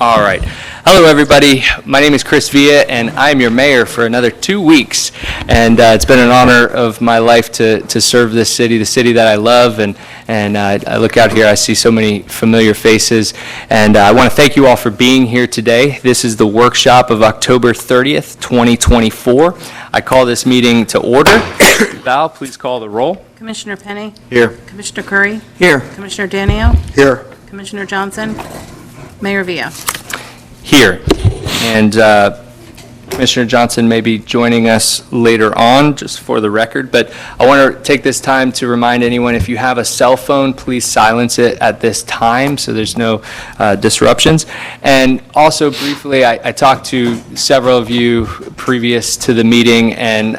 All right. Hello, everybody. My name is Chris Villa, and I'm your mayor for another 2 weeks. And it's been an honor of my life to serve this city, the city that I love. And I look out here, I see so many familiar faces. And I want to thank you all for being here today. This is the workshop of October 30th, 2024. I call this meeting to order. Val, please call the roll. Commissioner Penny? Here. Commissioner Curry? Here. Commissioner Danio? Here. Commissioner Johnson? Mayor Villa? Here. And Commissioner Johnson may be joining us later on, just for the record. But I want to take this time to remind anyone, if you have a cell phone, please silence it at this time so there's no disruptions. And also briefly, I talked to several of you previous to the meeting, and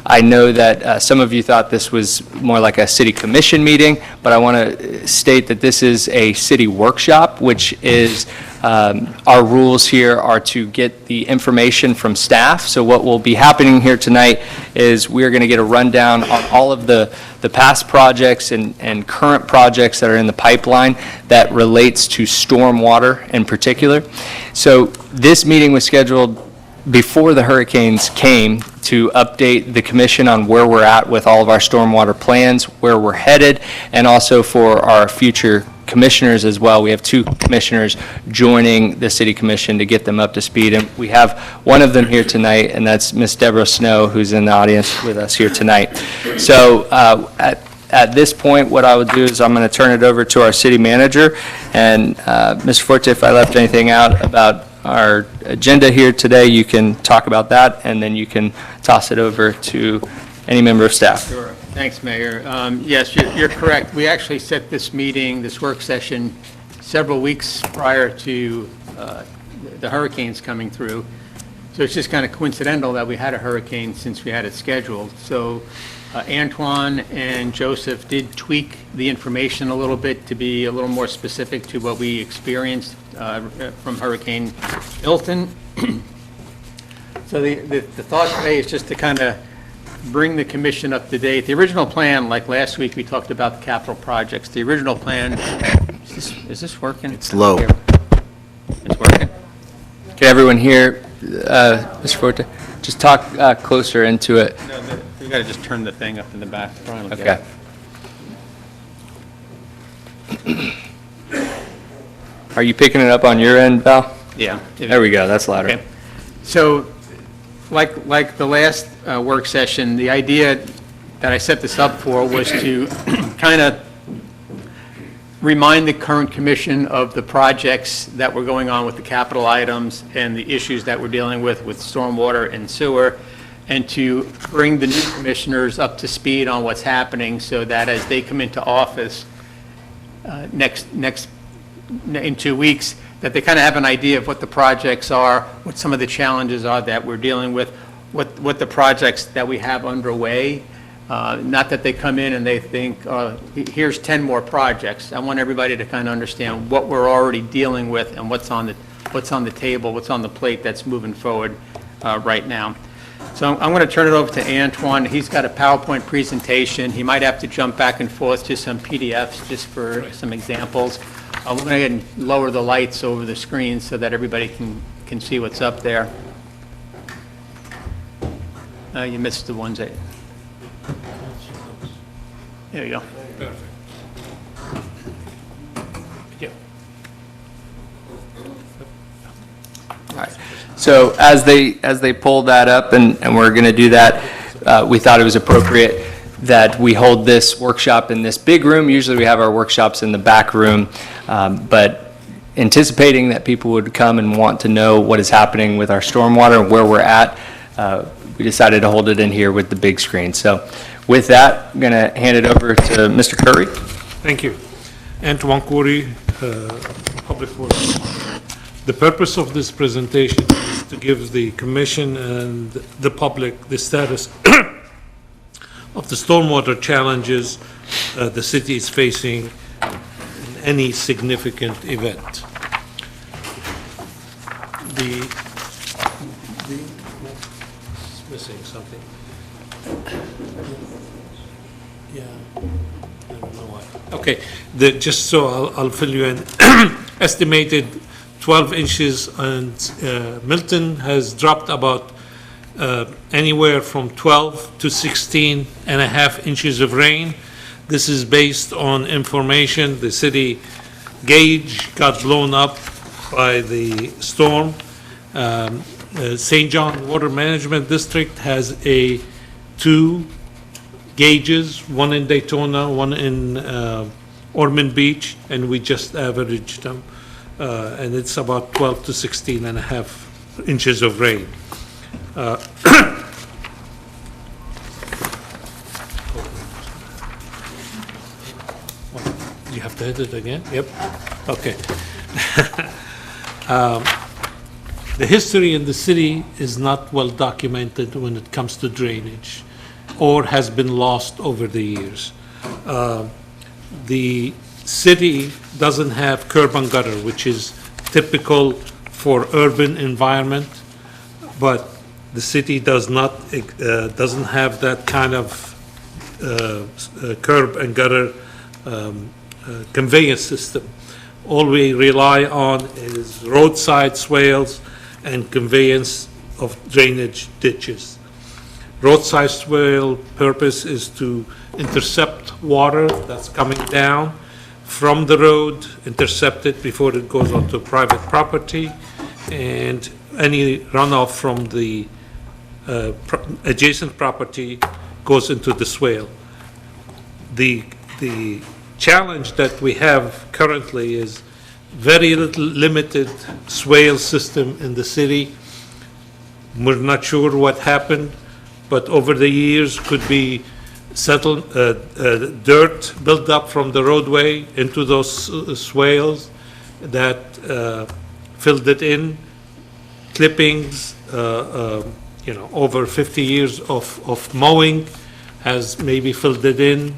I know that some of you thought this was more like a city commission meeting, but I want to state that this is a city workshop, which is our rules here are to get the information from staff. So what will be happening here tonight is we're going to get a rundown on all of the past projects and current projects that are in the pipeline that relates to stormwater in particular. So this meeting was scheduled before the hurricanes came to update the commission on where we're at with all of our stormwater plans, where we're headed, and also for our future commissioners as well. We have 2 commissioners joining the city commission to get them up to speed. And we have one of them here tonight, and that's Ms. Deborah Snow, who's in the audience with us here tonight. So at this point, what I would do is I'm going to turn it over to our city manager. And Mr. Forte, if I left anything out about our agenda here today, you can talk about that, and then you can toss it over to any member of staff. Sure. Thanks, Mayor. Yes, you're correct. We actually set this meeting, this work session, several weeks prior to the hurricanes coming through. So it's just kind of coincidental that we had a hurricane since we had it scheduled. So Antoine and Joseph did tweak the information a little bit to be a little more specific to what we experienced from Hurricane Milton. So the thought today is just to kind of bring the commission up to date. The original plan, like last week, we talked about the capital projects. The original plan, is this working? It's low. It's working? Can everyone hear Mr. Forte? Just talk closer into it. No, we got to just turn the thing up in the back. Brian will get Okay. Are you picking it up on your end, Val? it. Yeah. There we go. That's louder. Okay. So, like the last work session, the idea that I set this up for was to kind of remind the current commission of the projects that were going on with the capital items and the issues that we're dealing with stormwater and sewer, and to bring the new commissioners up to speed on what's happening so that as they come into office in 2 weeks, that they kind of have an idea of what the projects are, what some of the challenges are that we're dealing with, what the projects that we have underway. Not that they come in and they think, here's 10 more projects. I want everybody to kind of understand what we're already dealing with and what's on the table, what's on the plate that's moving forward right now. So I'm going to turn it over to Antoine. He's got a PowerPoint presentation. He might have to jump back and forth to some PDFs just for some examples. We're going to go ahead and lower the lights over the screen so that everybody can see what's up there. You missed the ones that... There you go. Perfect. Yeah. All right. So as they pull that up, and we're going to do that, we thought it was appropriate that we hold this workshop in this big room. Usually we have our workshops in the back room, but anticipating that people would come and want to know what is happening with our stormwater and where we're at, we decided to hold it in here with the big screen. So with that, I'm going to hand it over to Mr. Curry. Thank you. Antoine Curry, Public Works. The purpose of this presentation is to give the Commission and the public the status of the stormwater challenges the city is facing in any significant event. It's missing something. Yeah, I don't know why. Okay, just so I'll fill you in. Estimated 12 inches, and Milton has dropped about anywhere from 12 to 16 and a half inches of rain. This is based on information. The city gauge got blown up by the storm. St. John Water Management District has two gauges, one in Daytona, one in Ormond Beach, and we just averaged them. And it's about 12 to 16 and a half inches of rain. You have to hit it again? Yep. Okay. The history in the city is not well documented when it comes to drainage, or has been lost over the years. The city doesn't have curb and gutter, which is typical for urban environment, but the city doesn't have that kind of curb and gutter conveyance system. All we rely on is roadside swales and conveyance of drainage ditches. Roadside swale purpose is to intercept water that's coming down from the road, intercept it before it goes onto private property, and any runoff from the adjacent property goes into the swale. The challenge that we have currently is very limited swale system in the city. We're not sure what happened, but over the years could be dirt built up from the roadway into those swales that filled it in. Clippings, over 50 years of mowing has maybe filled it in.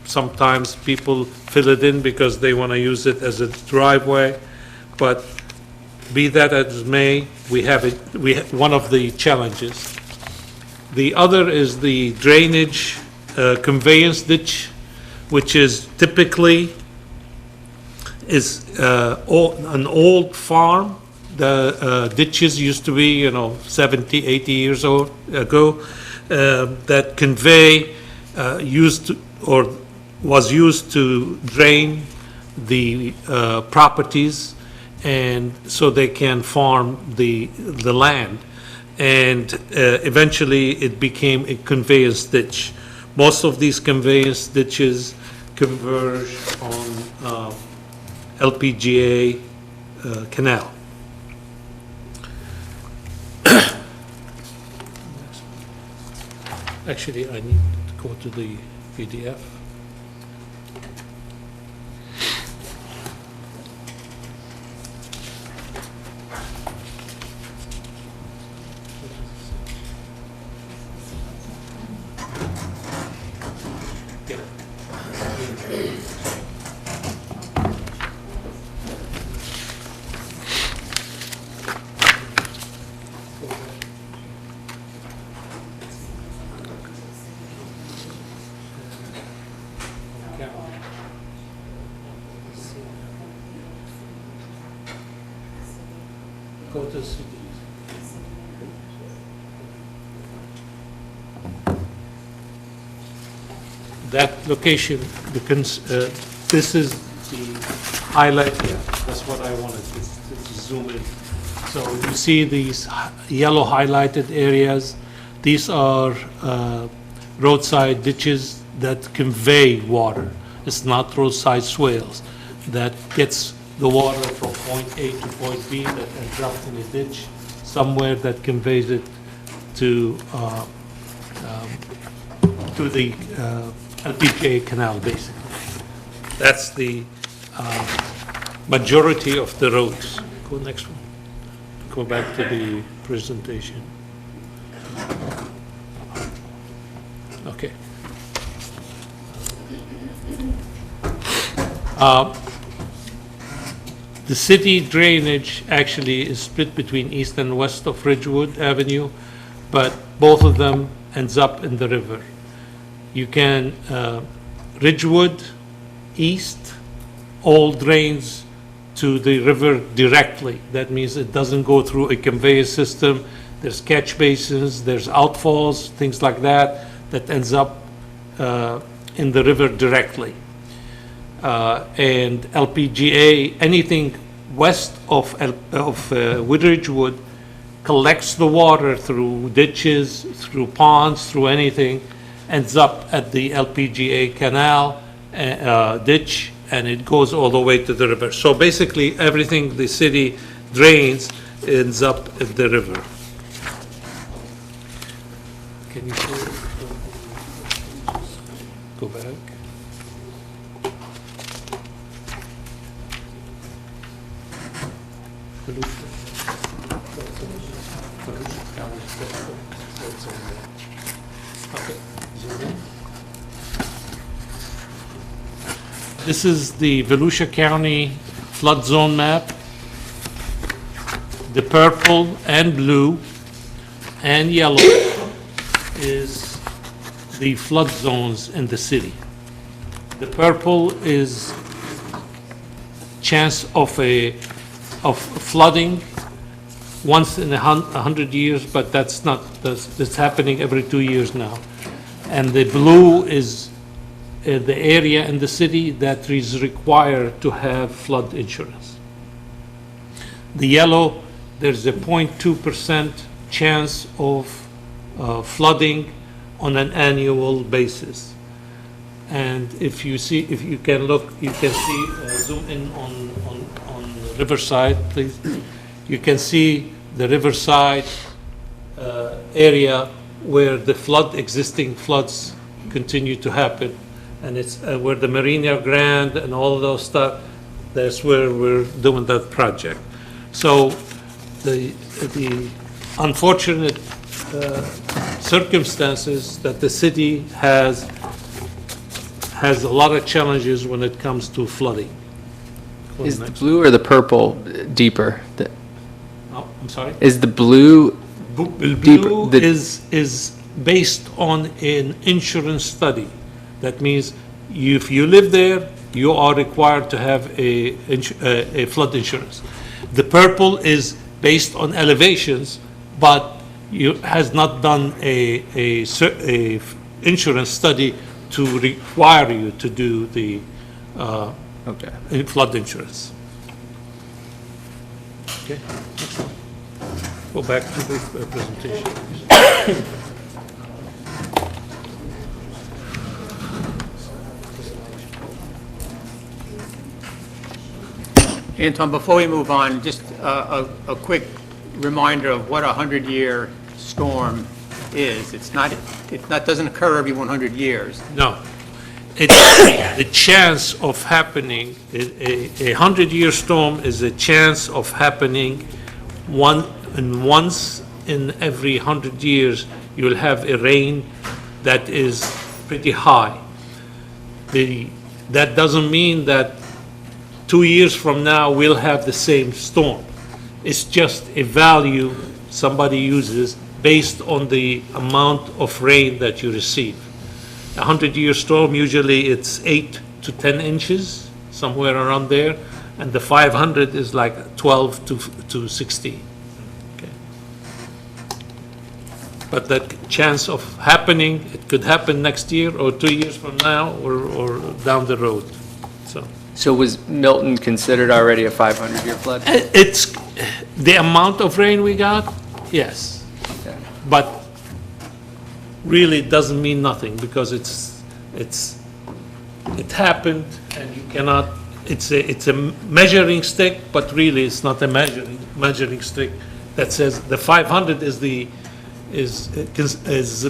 Sometimes people fill it in because they want to use it as a driveway, but be that as may, we have one of the challenges. The other is the drainage conveyance ditch, which is typically an old farm. The ditches used to be, 70, 80 years ago, that convey was used to drain the properties, and so they can farm the land. And eventually it became a conveyance ditch. Most of these conveyance ditches converge on LPGA canal. Actually, I need to go to the PDF. Go to cities. That location, this is the highlight here. That's what I wanted to zoom in. So you see these yellow highlighted areas. These are roadside ditches that convey water. It's not roadside swales. That gets the water from point A to point B that ends up in a ditch somewhere that conveys it to the LPGA canal, basically. That's the majority of the roads. Go next one. Go back to the presentation. Okay. The city drainage actually is split between east and west of Ridgewood Avenue, but both of them ends up in the river. You can, Ridgewood East all drains to the river directly. That means it doesn't go through a conveyor system. There's catch basins, there's outfalls, things like that, that ends up in the river directly. And LPGA, anything west of Woodridge Wood collects the water through ditches, through ponds, through anything, ends up at the LPGA canal ditch, and it goes all the way to the river. So basically, everything the city drains ends up at the river. Can you go back? This is the Volusia County flood zone map. The purple and blue and yellow is the flood zones in the city. The purple is chance of flooding once in 100 years, but that's happening every 2 years now. And the blue is the area in the city that is required to have flood insurance. The yellow, there's a 0.2% chance of flooding on an annual basis. And if you can look, you can see, zoom in on Riverside, please. You can see the Riverside area where the existing floods continue to happen. And it's where the Marina Grande and all of those stuff, that's where we're doing that project. So the unfortunate circumstances that the city has a lot of challenges when it comes to flooding. Is the blue or the purple deeper? Oh, I'm sorry? Is the blue Blue deeper? is based on an insurance study. That means if you live there, you are required to have a flood insurance. The purple is based on elevations, but has not done a insurance study to require you to do the flood insurance. Okay. Go back to the presentation. Anton, before we move on, just a quick reminder of what a 100-year storm is. It doesn't occur every 100 years. No. The chance of happening, a 100-year storm is a chance of happening once in every 100 years. You'll have a rain that is pretty high. That doesn't mean that 2 years from now we'll have the same storm. It's just a value somebody uses based on the amount of rain that you receive. A 100-year storm, usually it's 8 to 10 inches, somewhere around there, and the 500 is like 12 to 16. Okay. But that chance of happening, it could happen next year or 2 years from now or down the road. So was Milton considered already a 500-year flood? It's the amount of rain we got, yes. Okay. But really it doesn't mean nothing because it happened and you cannot, it's a measuring stick, but really it's not a measuring stick that says the 500 is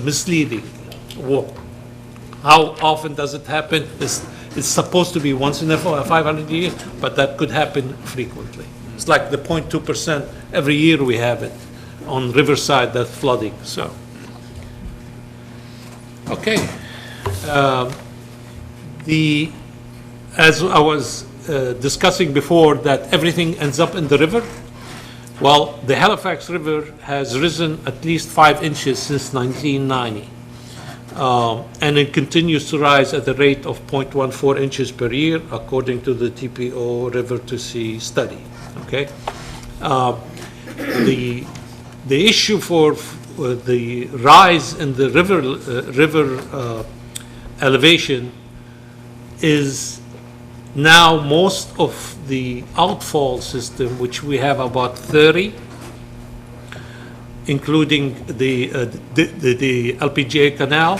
misleading. How often does it happen? It's supposed to be once in a 500 years, but that could happen frequently. It's like the 0.2%, every year we have it on Riverside, that flooding, so. Okay. As I was discussing before, that everything ends up in the river. Well, the Halifax River has risen at least 5 inches since 1990. and it continues to rise at a rate of 0.14 inches per year, according to the TPO River to Sea study, okay? The issue for the rise in the river elevation is now most of the outfall system, which we have about 30, including the LPGA canal,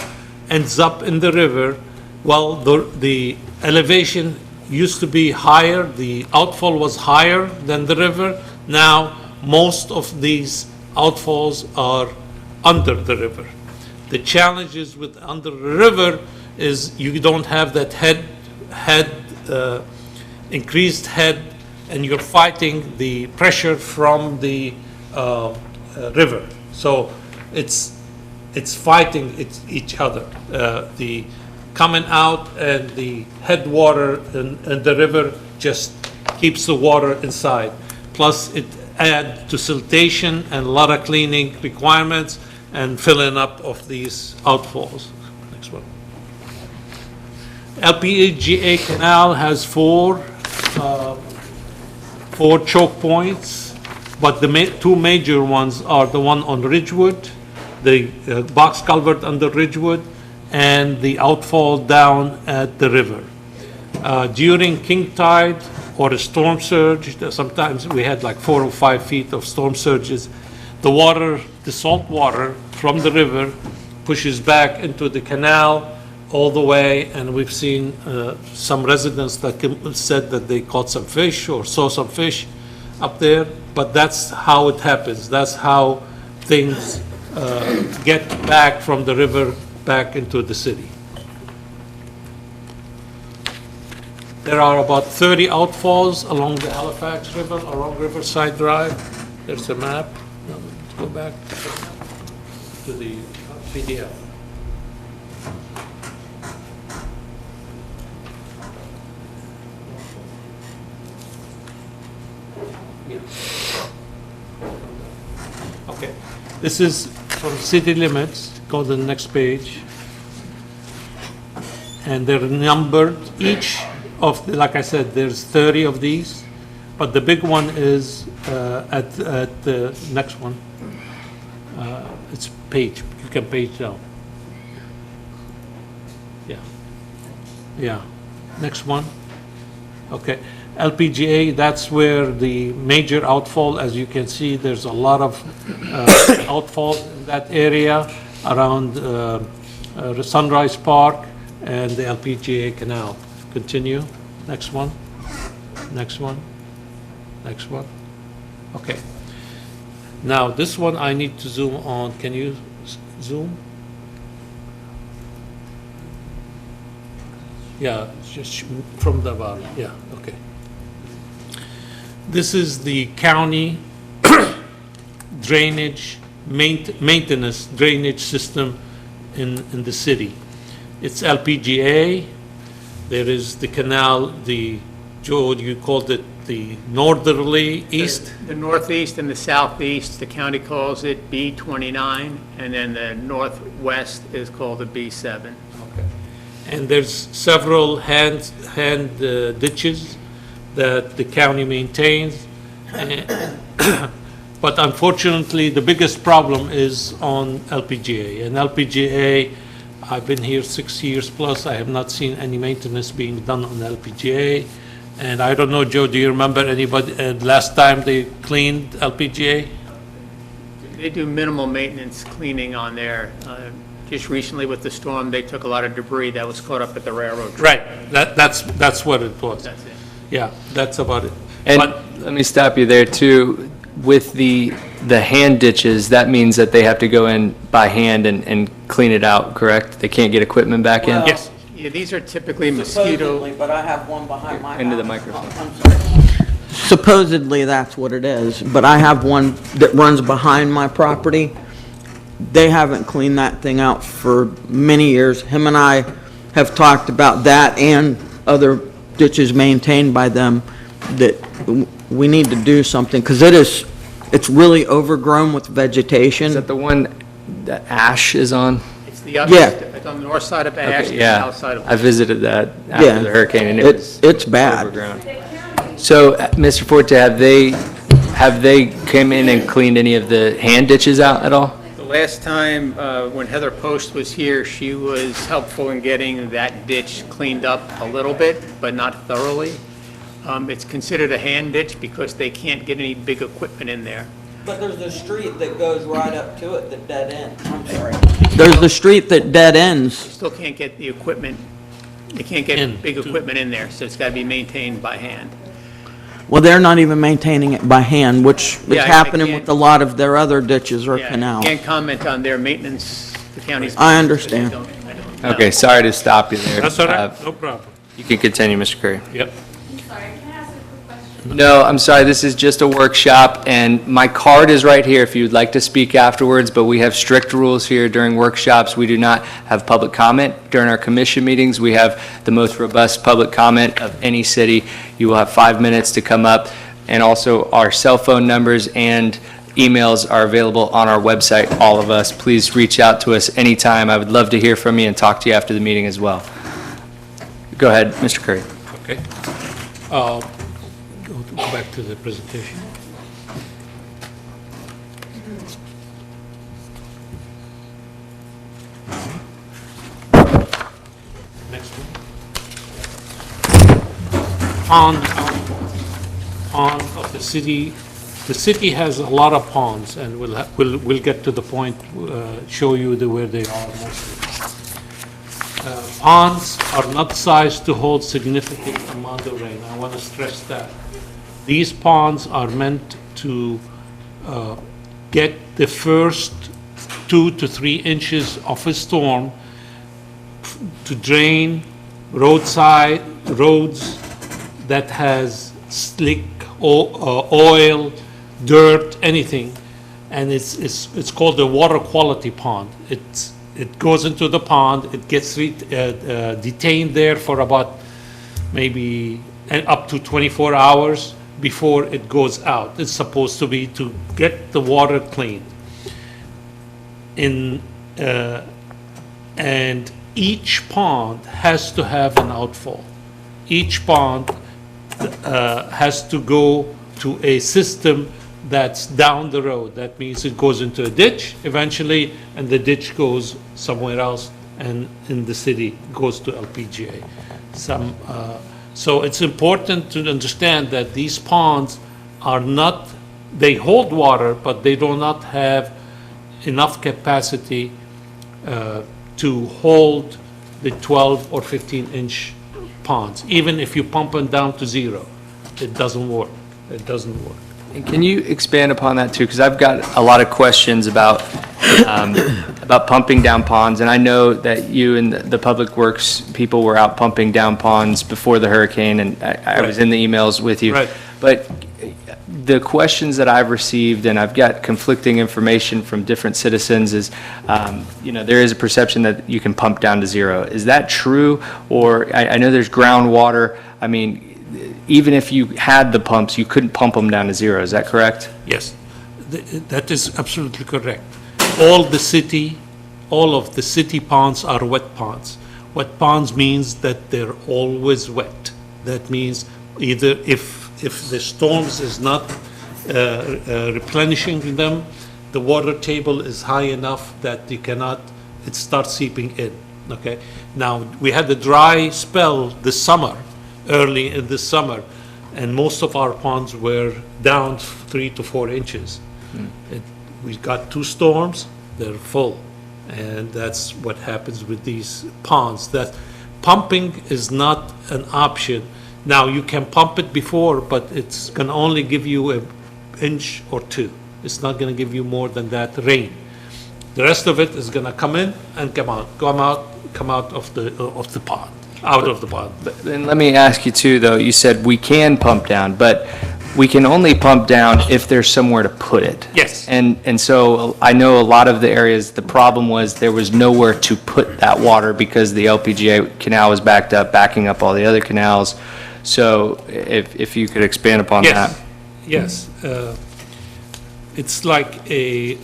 ends up in the river. Well, the elevation used to be higher, the outfall was higher than the river. Now, most of these outfalls are under the river. The challenges with under the river is you don't have that increased head, and you're fighting the pressure from the river. So it's fighting each other. The coming out and the headwater and the river just keeps the water inside. Plus it adds to siltation and a lot of cleaning requirements and filling up of these outfalls. Next one. LPGA Canal has four choke points, but the two major ones are the one on Ridgewood, the box culvert under Ridgewood, and the outfall down at the river. During king tide or a storm surge, sometimes we had like 4 or 5 feet of storm surges, the salt water from the river pushes back into the canal all the way, and we've seen some residents that said that they caught some fish or saw some fish up there, but that's how it happens. That's how things get back from the river back into the city. There are about 30 outfalls along the Halifax River, along Riverside Drive. There's a map. Now, let's go back to the PDF. Yeah. Okay, this is from city limits. Go to the next page. And they're numbered, each of, like I said, there's 30 of these, but the big one is at the next one. It's page, you can page down. Yeah. Yeah, next one. Okay, LPGA, that's where the major outfall, as you can see, there's a lot of outfall in that area around Sunrise Park and the LPGA Canal. Continue. Next one. Next one. Next one. Okay. Now, this one I need to zoom on. Can you zoom? Yeah, just from the bottom. Yeah, okay. This is the county drainage, maintenance drainage system in the city. It's LPGA. There is the canal, Joe, you called it the northerly east? The northeast and the southeast, the county calls it B29, and then the northwest is called the B7. Okay. And there's several hand ditches that the county maintains. But unfortunately, the biggest problem is on LPGA. And LPGA, I've been here 6 years plus, I have not seen any maintenance being done on LPGA. And I don't know, Joe, do you remember anybody, last time they cleaned LPGA? They do minimal maintenance cleaning on there. Just recently with the storm, they took a lot of debris that was caught up at the railroad track. Right, that's what it was. That's it. Yeah, that's about it. And But- let me stop you there too. With the hand ditches, that means that they have to go in by hand and clean it out, correct? They can't get equipment back in? Well, Yes. Yeah, these are typically mosquito. Supposedly, but I have one behind my house. Into the microphone. I'm sorry. Supposedly, that's what it is, but I have one that runs behind my property. They haven't cleaned that thing out for many years. Him and I have talked about that and other ditches maintained by them, that we need to do something, because it's really overgrown with vegetation. Is that the one that ash is on? It's the other, Yeah. it's on the north side of Ash, Okay, the yeah. south side of. I visited that Yeah. after the hurricane, and it was It's bad. overgrown. So, Mr. Forte, have they came in and cleaned any of the hand ditches out at all? The last time, when Heather Post was here, she was helpful in getting that ditch cleaned up a little bit, but not thoroughly. It's considered a hand ditch because they can't get any big equipment in there. But there's the street that goes right up to it that dead ends. I'm sorry. There's the street that dead ends. Still can't get the equipment, they can't get In. big equipment in there, so it's got to be maintained by hand. Well, they're not even maintaining it by hand, which is Yeah, I happening can't- with a lot of their other ditches or Yeah, canals. Can't comment on their maintenance, the county's. I understand. I don't know. Okay, sorry to stop you there. That's all Uh, right, no problem. You can continue, Mr. Curry. Yep. Sorry, can I ask a quick question? No, I'm sorry, this is just a workshop, and my card is right here if you would like to speak afterwards, but we have strict rules here during workshops. We do not have public comment. During our commission meetings, we have the most robust public comment of any city. You will have 5 minutes to come up, and also our cell phone numbers and emails are available on our website, all of us. Please reach out to us anytime. I would love to hear from you and talk to you after the meeting as well. Go ahead, Mr. Curry. Okay. Go back to the presentation. Next one. Pond of the city. The city has a lot of ponds, and we'll get to the point, show you where they are mostly. Ponds are not sized to hold significant amount of rain. I want to stress that. These ponds are meant to get the first 2 to 3 inches of a storm to drain roads that has slick oil, dirt, anything, and it's called a water quality pond. It goes into the pond, it gets detained there for about maybe up to 24 hours before it goes out. It's supposed to be to get the water clean. And each pond has to have an outfall. Each pond has to go to a system that's down the road. That means it goes into a ditch eventually, and the ditch goes somewhere else, and in the city goes to LPGA. So it's important to understand that these ponds are not, they hold water, but they do not have enough capacity to hold the 12 or 15-inch ponds. Even if you pump them down to zero, it doesn't work. It doesn't work. And can you expand upon that too? Because I've got a lot of questions about pumping down ponds, and I know that you and the Public Works people were out pumping down ponds before the hurricane, and I was in the emails with you. Right. But the questions that I've received, and I've got conflicting information from different citizens, is, there is a perception that you can pump down to zero. Is that true? Or I know there's groundwater. I mean, even if you had the pumps, you couldn't pump them down to zero. Is that correct? Yes, that is absolutely correct. All of the city ponds are wet ponds. Wet ponds means that they're always wet. That means either if the storms is not replenishing them, the water table is high enough that it starts seeping in, okay? Now, we had a dry spell this summer, early in the summer, and most of our ponds were down 3 to 4 inches. We got 2 storms, they're full, and that's what happens with these ponds. That pumping is not an option. Now, you can pump it before, but it's going to only give you an inch or 2. It's not going to give you more than that rain. The rest of it is going to come in and come out of the pond, out of the pond. Then let me ask you too, though, you said we can pump down, but we can only pump down if there's somewhere to put it. Yes. And so I know a lot of the areas, the problem was there was nowhere to put that water because the LPGA canal was backed up, backing up all the other canals. So if you could expand upon that. Yes, it's like a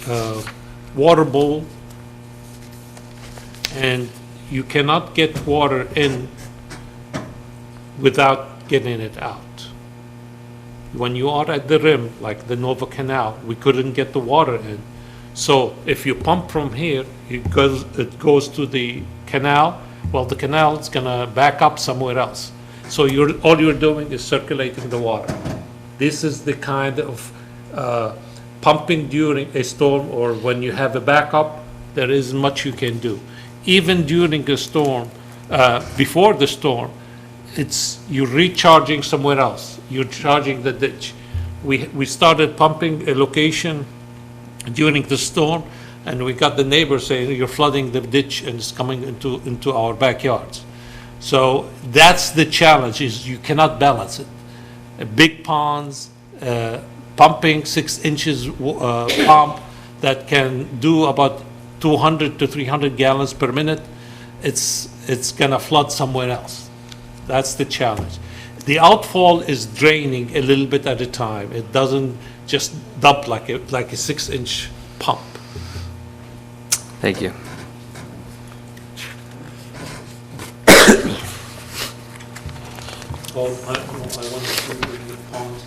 water bowl and you cannot get water in without getting it out. When you are at the rim, like the Nova Canal, we couldn't get the water in. So if you pump from here, it goes to the canal, well, the canal is gonna back up somewhere else. So all you're doing is circulating the water. This is the kind of pumping during a storm, or when you have a backup, there isn't much you can do. Even during a storm, before the storm, you're recharging somewhere else. You're charging the ditch. We started pumping a location during the storm, and we got the neighbors saying, you're flooding the ditch and it's coming into our backyards. So that's the challenge, is you cannot balance it. Big ponds, pumping 6 inches pump that can do about 200 to 300 gallons per minute, it's gonna flood somewhere else. That's the challenge. The outfall is draining a little bit at a time. It doesn't just dump like a 6-inch pump. Thank you. Oh, I want to do the ponds.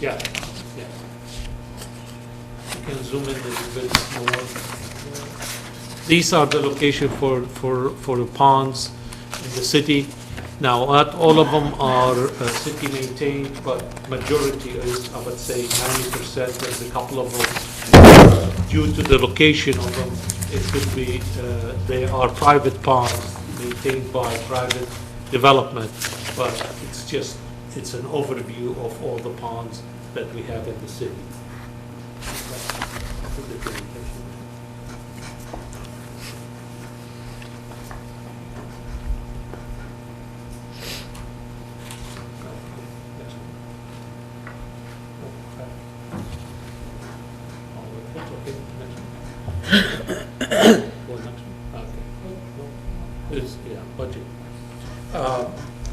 Yeah, yeah. You can zoom in a little bit more. These are the location for the ponds in the city. Now, not all of them are city maintained, but majority is, I would say, 90%. There's a couple of them, due to the location of them, it could be, they are private ponds maintained by private development, but it's an overview of all the ponds that we have in the city.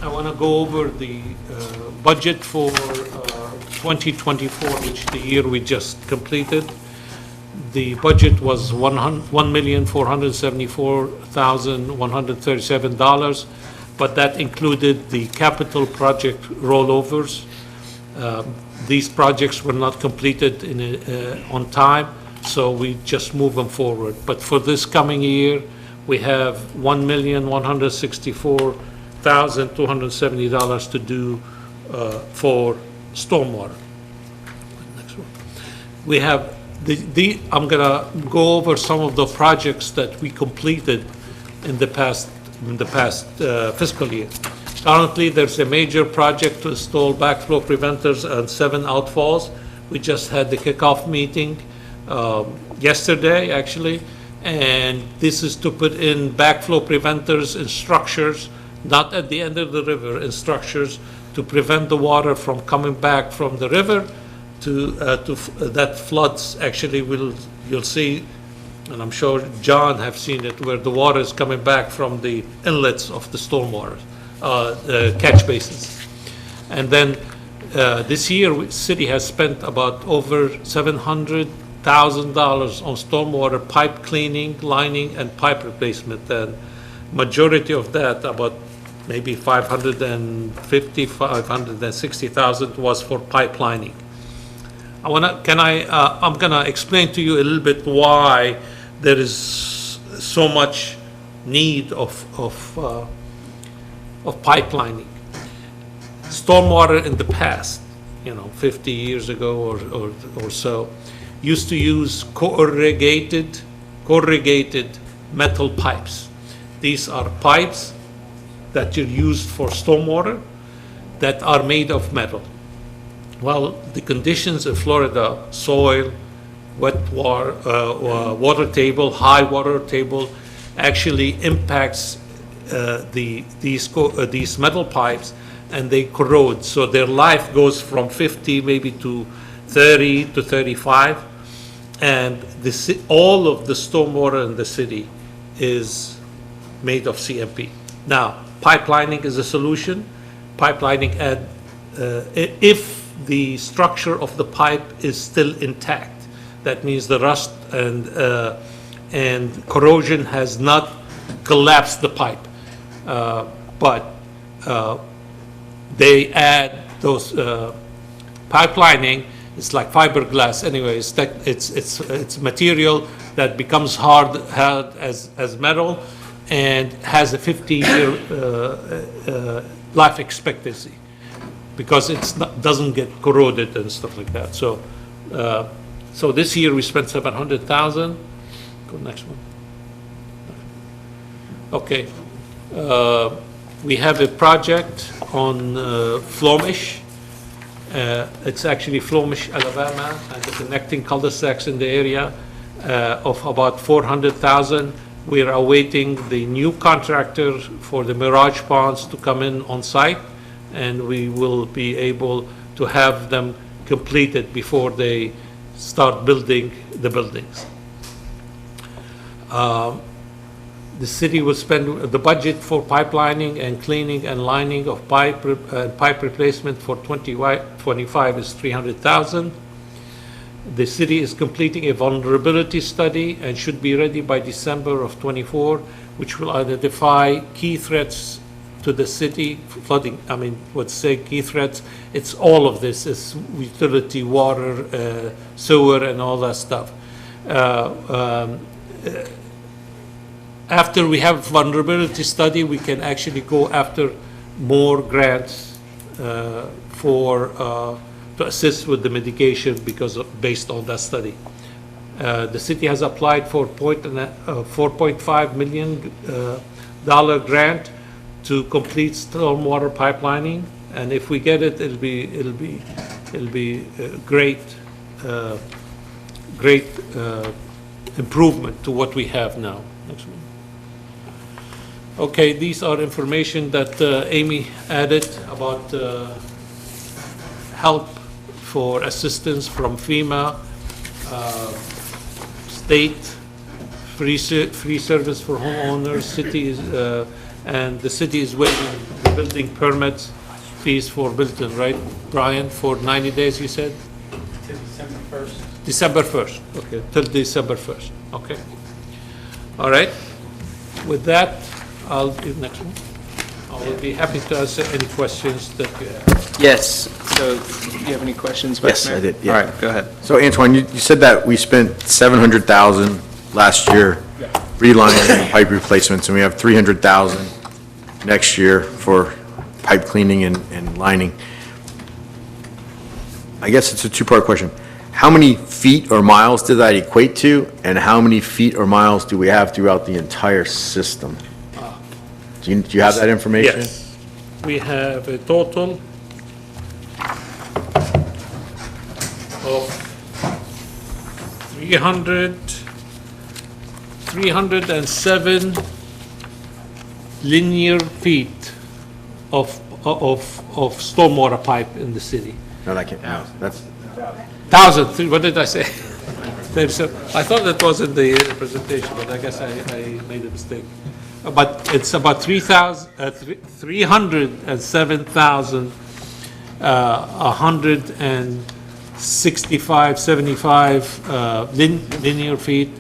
I want to go over the budget for 2024, which the year we just completed. The budget was $1,474,137, but that included the capital project rollovers. These projects were not completed on time, so we just move them forward. But for this coming year, we have $1,164,270 to do for stormwater. Next one. We have I'm gonna go over some of the projects that we completed in the past fiscal year. Currently, there's a major project to install backflow preventers and 7 outfalls. We just had the kickoff meeting yesterday, actually, and this is to put in backflow preventers in structures, not at the end of the river, in structures to prevent the water from coming back from the river to that floods. Actually, you'll see, and I'm sure John have seen it, where the water is coming back from the inlets of the stormwater catch basins. And then this year, city has spent about over $700,000 on stormwater pipe cleaning, lining, and pipe replacement. And majority of that, about maybe $560,000 was for pipe lining. I'm gonna explain to you a little bit why there is so much need of pipelining. Stormwater in the past, 50 years ago or so, used to use corrugated metal pipes. These are pipes that are used for stormwater that are made of metal. Well, the conditions in Florida, soil, wet water table, high water table, actually impacts these metal pipes, and they corrode. So their life goes from 50 maybe to 30 to 35, and all of the stormwater in the city is made of CMP. Now, pipelining is a solution. pipelining if the structure of the pipe is still intact. That means the rust and corrosion has not collapsed the pipe. But they add those pipelining. It's like fiberglass anyway. It's material that becomes hard as metal and has a 50-year life expectancy because it doesn't get corroded and stuff like that. So this year we spent $700,000. Go next one. Okay. We have a project on Flomish. It's actually Flomish, Alabama, and the connecting cul-de-sacs in the area of about $400,000. We are awaiting the new contractor for the Mirage Ponds to come in on site, and we will be able to have them completed before they start building the buildings. The city will spend the budget for pipelining and cleaning and lining of pipe replacement for 2025 is $300,000. The city is completing a vulnerability study and should be ready by December of '24, which will identify key threats to the city, flooding. I mean, let's say key threats. It's all of this. It's utility, water, sewer, and all that stuff. After we have vulnerability study, we can actually go after more grants to assist with the mitigation based on that study. The city has applied for $4.5 million grant to complete stormwater pipelining, and if we get it, it'll be great improvement to what we have now. Next one. Okay, these are information that Amy added about help for assistance from FEMA, state, free service for homeowners, cities, and the city is waiving the building permits fees for Milton, right, Brian, for 90 days, you said? Till December 1st. December 1st, okay, till December 1st, okay. All right, with that, next one. I will be happy to answer any questions that you have. Yes, so do you have any questions, Vice Yes, Mayor? I did, yeah. All right, go ahead. So Antoine, you said that we spent $700,000 last year relining and pipe replacements, and we have $300,000 next year for pipe cleaning and lining. I guess it's a two-part question. How many feet or miles did that equate to, and how many feet or miles do we have throughout the entire system? Do you have that information? Yes, we have a total of 307 linear feet of stormwater pipe in the city. No, I can't, no, that's, 1,000, what did I say? I thought that was in the presentation, but I guess I made a mistake. But it's about 307,165, linear feet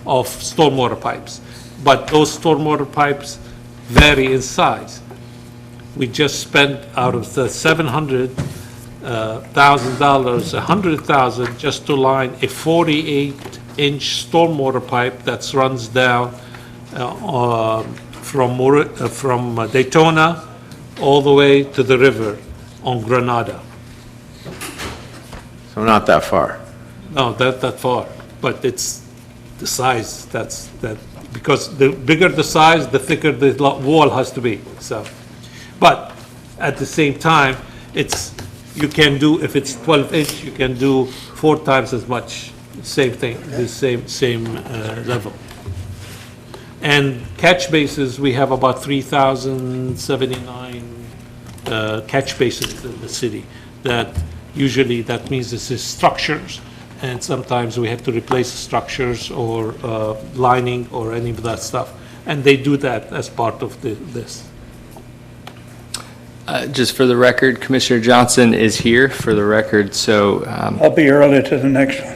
of stormwater pipes. But those stormwater pipes vary in size. We just spent out of the $700,000, $100,000 just to line a 48-inch stormwater pipe that runs down from Daytona all the way to the river on Granada. so not that far. No, that far, but it's the size, because the bigger the size, the thicker the wall has to be, so. But at the same time, you can do, if it's 12-inch, you can do 4 times as much, same thing, the same level. And catch bases, we have about 3,079 catch bases in the city. That usually, that means this is structures, and sometimes we have to replace structures or lining or any of that stuff. And they do that as part of this. Just for the record, Commissioner Johnson is here for the record, so, I'll be early to the next one.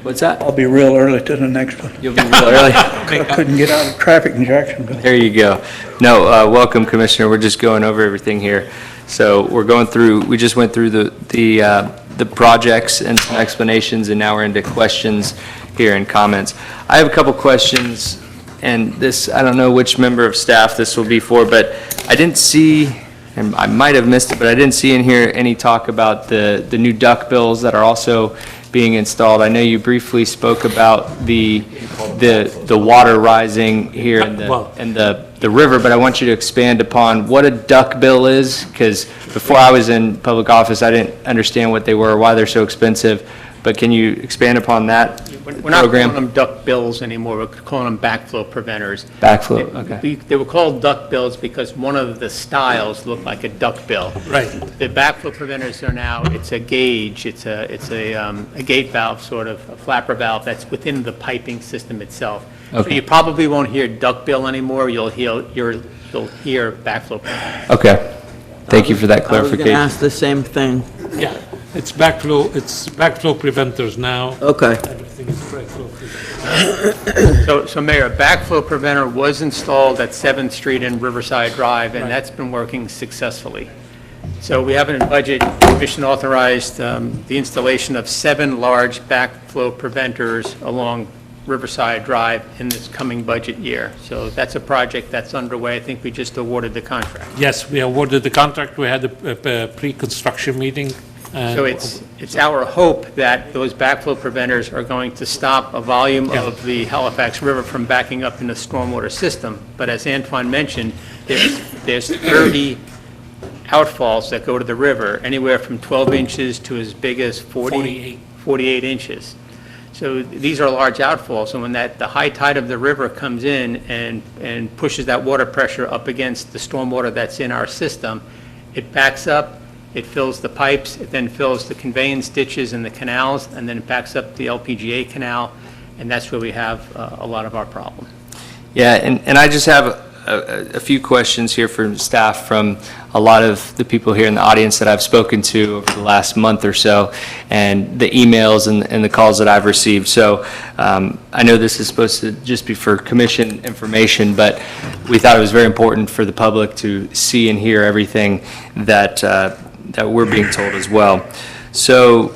what's that? I'll be real early to the next one. You'll be real early? I couldn't get out of traffic in Jacksonville. There you go. No, welcome, Commissioner. We're just going over everything here. So we're going through, we just went through the projects and some explanations, and now we're into questions here and comments. I have a couple questions, and this, I don't know which member of staff this will be for, but I didn't see, and I might have missed it, but I didn't see in here any talk about the new duck bills that are also being installed. I know you briefly spoke about the water rising here in the river, but I want you to expand upon what a duck bill is, because before I was in public office, I didn't understand what they were, why they're so expensive. But can you expand upon that We're not program? calling them duck bills anymore, we're calling them backflow preventers. Backflow, okay. They were called duck bills because one of the styles looked like a duck bill. Right. The backflow preventers are now, it's a gauge, it's a gate valve, sort of, a flapper valve that's within the piping system itself. So Okay. you probably won't hear duck bill anymore, you'll hear backflow preventers. Okay. Thank you for that I was going to clarification. ask the same thing. Yeah, it's backflow preventers now. Okay. Everything is backflow preventers. So Mayor, a backflow preventer was installed at 7th Street and Riverside Drive, and that's been working successfully. So we have in budget, Commission authorized the installation of 7 large backflow preventers along Riverside Drive in this coming budget year. So that's a project that's underway. I think we just awarded the contract. Yes, we awarded the contract, we had a pre-construction meeting. and- So it's our hope that those backflow preventers are going to stop a volume Yeah. of the Halifax River from backing up in the stormwater system. But as Antoine mentioned, there's 30 outfalls that go to the river, anywhere from 12 inches to as big as 48 inches. So these are large outfalls, and when the high tide of the river comes in and pushes that water pressure up against the stormwater that's in our system, it backs up, it fills the pipes, it then fills the conveyance ditches and the canals, and then it backs up the LPGA canal, and that's where we have a lot of our problem. Yeah, and I just have a few questions here from staff from a lot of the people here in the audience that I've spoken to over the last month or so, and the emails and the calls that I've received. So I know this is supposed to just be for commission information, but we thought it was very important for the public to see and hear everything that we're being told as well. So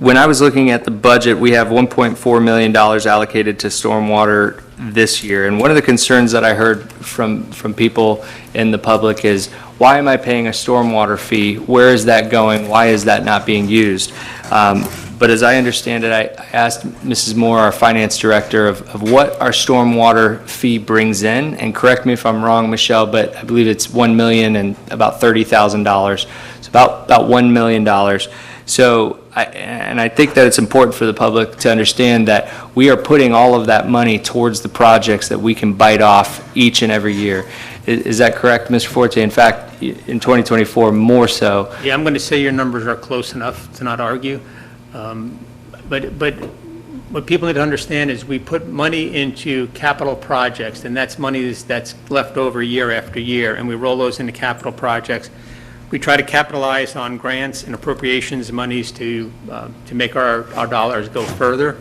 when I was looking at the budget, we have $1.4 million allocated to stormwater this year. And one of the concerns that I heard from people in the public is, why am I paying a stormwater fee? Where is that going? Why is that not being used? But as I understand it, I asked Mrs. Moore, our finance director, of what our stormwater fee brings in. And correct me if I'm wrong, Michelle, but I believe it's $1 million and about $30,000. It's about $1 million. So, I think that it's important for the public to understand that we are putting all of that money towards the projects that we can bite off each and every year. Is that correct, Mr. Forte? In fact, in 2024, more so. Yeah, I'm going to say your numbers are close enough to not argue. But what people need to understand is we put money into capital projects, and that's money that's left over year after year, and we roll those into capital projects. We try to capitalize on grants and appropriations monies to make our dollars go further.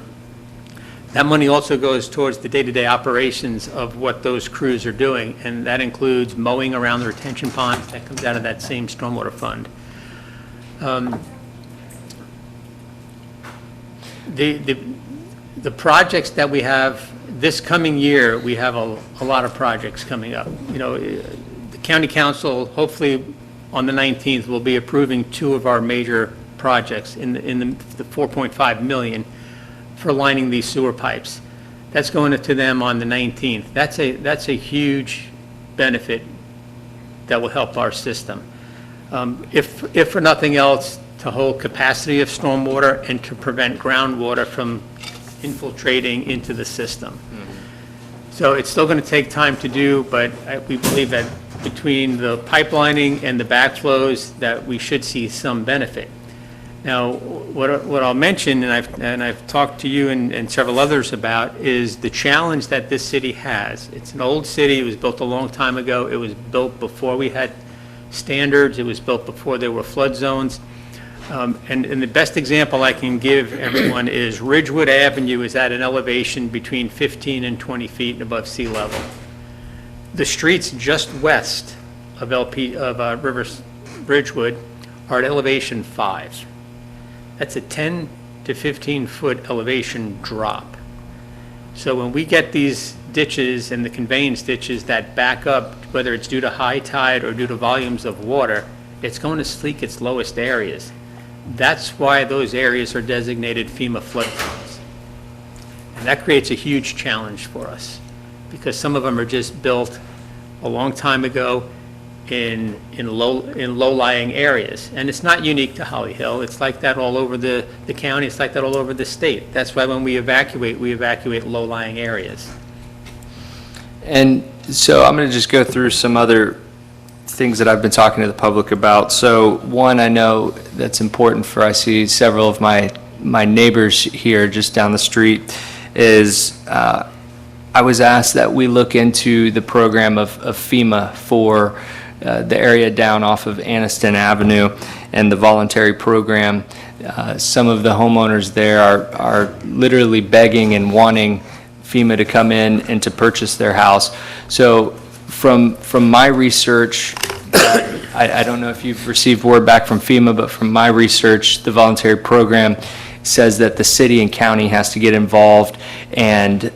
That money also goes towards the day-to-day operations of what those crews are doing, and that includes mowing around the retention ponds. That comes out of that same stormwater fund. The projects that we have this coming year, we have a lot of projects coming up. You know, the county council, hopefully on the 19th, will be approving 2 of our major projects in the 4.5 million for lining these sewer pipes. That's going to them on the 19th. That's a huge benefit that will help our system. If for nothing else, to hold capacity of stormwater and to prevent groundwater from infiltrating into the system. So it's still going to take time to do, but we believe that between the pipelining and the backflows, that we should see some benefit. Now, what I'll mention, and I've talked to you and several others about, is the challenge that this city has. It's an old city. It was built a long time ago. It was built before we had standards. It was built before there were flood zones. And the best example I can give everyone is Ridgewood Avenue is at an elevation between 15 and 20 feet above sea level. The streets just west of Ridgewood are at elevation 5. That's a 10 to 15-foot elevation drop. So when we get these ditches and the conveyance ditches that back up, whether it's due to high tide or due to volumes of water, it's going to sleek its lowest areas. That's why those areas are designated FEMA flood zones. And that creates a huge challenge for us, because some of them are just built a long time ago in low-lying areas. And it's not unique to Holly Hill. It's like that all over the county. It's like that all over the state. That's why when we evacuate low-lying areas. And so I'm going to just go through some other things that I've been talking to the public about. So one, I know that's important for, I see several of my neighbors here just down the street, is I was asked that we look into the program of FEMA for the area down off of Anniston Avenue and the voluntary program. Some of the homeowners there are literally begging and wanting FEMA to come in and to purchase their house. So from my research, I don't know if you've received word back from FEMA, but from my research, the voluntary program says that the city and county has to get involved, and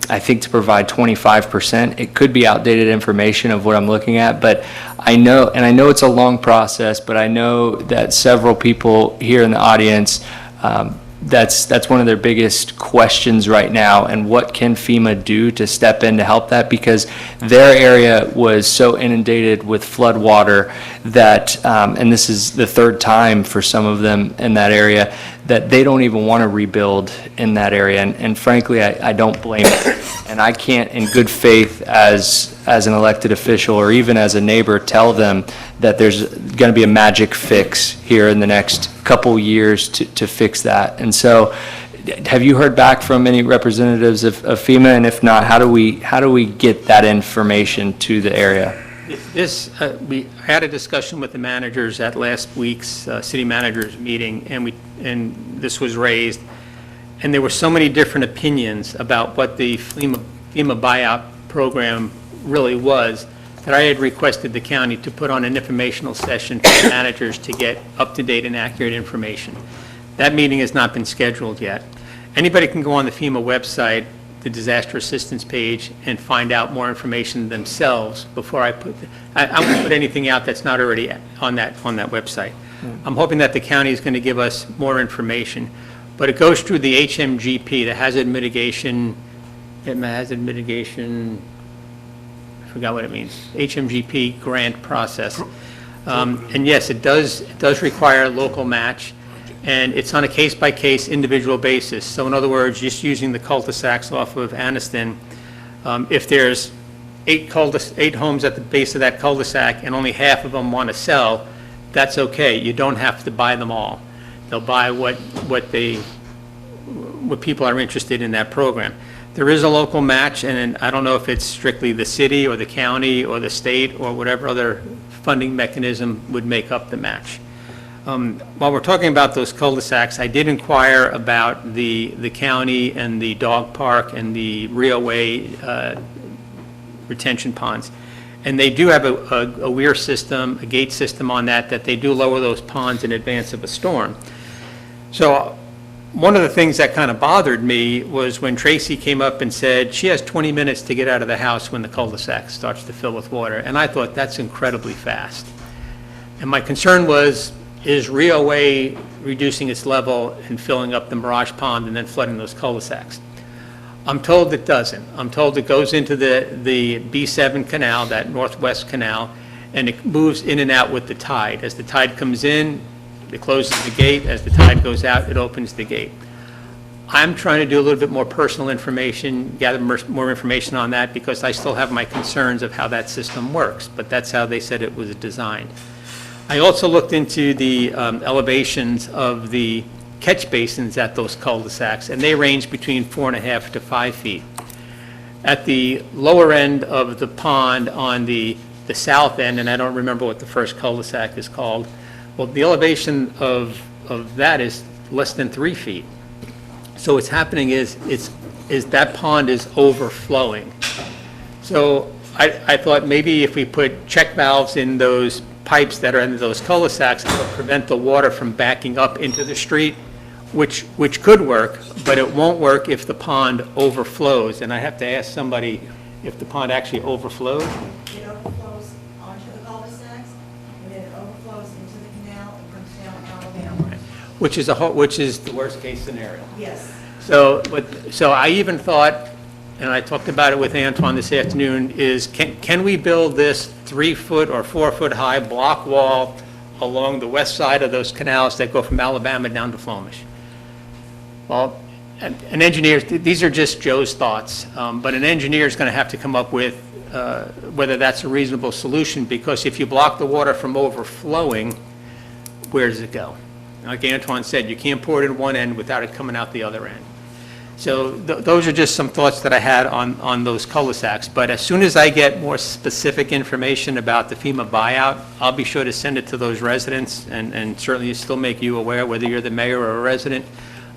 I think to provide 25%. It could be outdated information of what I'm looking at, but I know it's a long process, but I know that several people here in the audience, that's one of their biggest questions right now, and what can FEMA do to step in to help that, because their area was so inundated with flood water that, and this is the third time for some of them in that area, that they don't even want to rebuild in that area, and frankly, I don't blame them. And I can't, in good faith, as an elected official or even as a neighbor, tell them that there's going to be a magic fix here in the next couple years to fix that. And so, have you heard back from any representatives of FEMA? And if not, how do we get that information to the area? We had a discussion with the managers at last week's city managers meeting, and this was raised. And there were so many different opinions about what the FEMA buyout program really was, that I had requested the county to put on an informational session for the managers to get up-to-date and accurate information. That meeting has not been scheduled yet. Anybody can go on the FEMA website, the disaster assistance page, and find out more information themselves before I won't put anything out that's not already on that website. I'm hoping that the county is going to give us more information, but it goes through the HMGP, the hazard mitigation, I forgot what it means, HMGP grant process. And yes, it does require a local match, and it's on a case-by-case individual basis. So in other words, just using the cul-de-sacs off of Anniston, if there's 8 homes at the base of that cul-de-sac and only half of them want to sell, that's okay. You don't have to buy them all. They'll buy what people are interested in that program. There is a local match, and I don't know if it's strictly the city or the county or the state or whatever other funding mechanism would make up the match. While we're talking about those cul-de-sacs, I did inquire about the county and the dog park and the Rio Way retention ponds. And they do have a weir system, a gate system on that they do lower those ponds in advance of a storm. So one of the things that kind of bothered me was when Tracy came up and said she has 20 minutes to get out of the house when the cul-de-sac starts to fill with water. And I thought, that's incredibly fast. And my concern was, is Rio Way reducing its level and filling up the Mirage Pond and then flooding those cul-de-sacs? I'm told it doesn't. I'm told it goes into the B7 canal, that northwest canal, and it moves in and out with the tide. As the tide comes in, it closes the gate. As the tide goes out, it opens the gate. I'm trying to do a little bit more personal information, gather more information on that, because I still have my concerns of how that system works, but that's how they said it was designed. I also looked into the elevations of the catch basins at those cul-de-sacs, and they range between 4.5 to 5 feet. At the lower end of the pond on the the south end, and I don't remember what the first cul-de-sac is called. Well, the elevation of that is less than 3 feet. So what's happening is that pond is overflowing. So I thought maybe if we put check valves in those pipes that are in those cul-de-sacs, it will prevent the water from backing up into the street, which could work, but it won't work if the pond overflows. And I have to ask somebody if the pond actually overflows. It overflows onto the cul-de-sacs, and then it overflows into the canal and comes down Alabama. Which is the worst-case scenario. Yes. So I even thought, and I talked about it with Antoine this afternoon, is can we build this 3-foot or 4-foot-high block wall along the west side of those canals that go from Alabama down to Flomish? Well, an engineer, these are just Joe's thoughts, but an engineer is going to have to come up with whether that's a reasonable solution, because if you block the water from overflowing, where does it go? Like Antoine said, you can't pour it in one end without it coming out the other end. So those are just some thoughts that I had on those cul-de-sacs. But as soon as I get more specific information about the FEMA buyout, I'll be sure to send it to those residents, and certainly still make you aware, whether you're the mayor or a resident.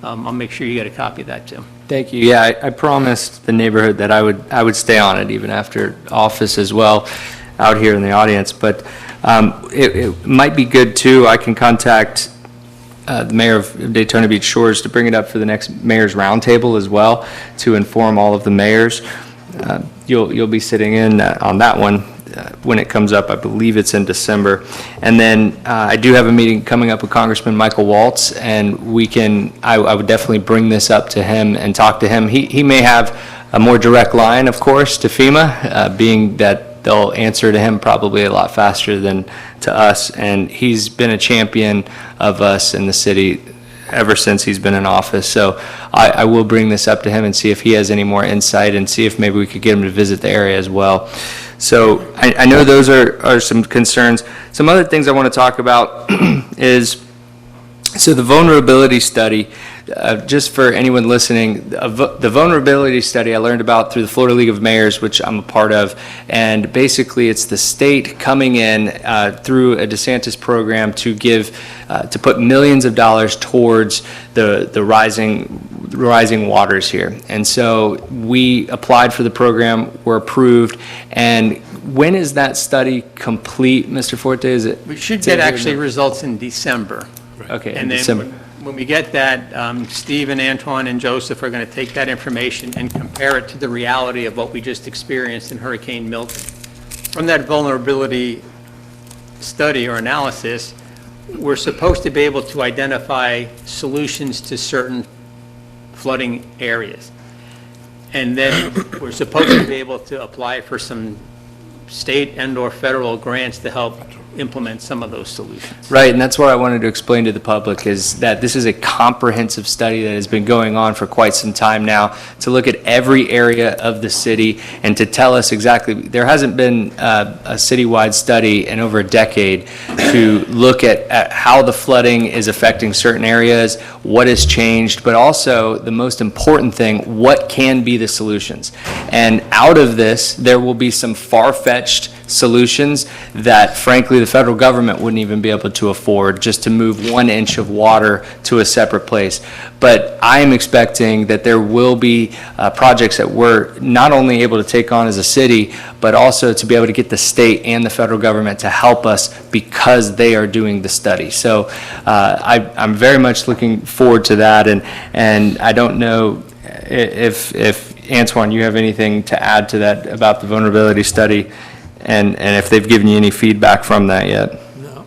I'll make sure you get a copy of that, too. Thank you. Yeah, I promised the neighborhood that I would stay on it even after office as well, out here in the audience. But it might be good, too. I can contact the mayor of Daytona Beach Shores to bring it up for the next mayor's roundtable as well, to inform all of the mayors. You'll be sitting in on that one when it comes up. I believe it's in December. And then I do have a meeting coming up with Congressman Michael Waltz, and I would definitely bring this up to him and talk to him. He may have a more direct line, of course, to FEMA, being that they'll answer to him probably a lot faster than to us. And he's been a champion of us in the city ever since he's been in office. So I will bring this up to him and see if he has any more insight, and see if maybe we could get him to visit the area as well. So I know those are some concerns. Some other things I want to talk about is, so the vulnerability study, just for anyone listening, the vulnerability study I learned about through the Florida League of Mayors, which I'm a part of, and basically it's the state coming in through a DeSantis program to put millions of dollars towards the rising waters here. And so we applied for the program, were approved, and when is that study complete, Mr. Forte? Is it? We should get actually results in December. Okay, in And then December. when we get that, Steve and Antoine and Joseph are going to take that information and compare it to the reality of what we just experienced in Hurricane Milton. From that vulnerability study or analysis, we're supposed to be able to identify solutions to certain flooding areas. And then we're supposed to be able to apply for some state and/or federal grants to help implement some of those solutions. Right, and that's what I wanted to explain to the public, is that this is a comprehensive study that has been going on for quite some time now, to look at every area of the city and to tell us exactly. There hasn't been a citywide study in over a decade to look at how the flooding is affecting certain areas, what has changed, but also the most important thing, what can be the solutions. And out of this, there will be some far-fetched solutions that, frankly, the federal government wouldn't even be able to afford, just to move 1 inch of water to a separate place. But I am expecting that there will be projects that we're not only able to take on as a city, but also to be able to get the state and the federal government to help us, because they are doing the study. So I'm very much looking forward to that, and I don't know if Antoine, you have anything to add to that about the vulnerability study, and if they've given you any feedback from that yet. No,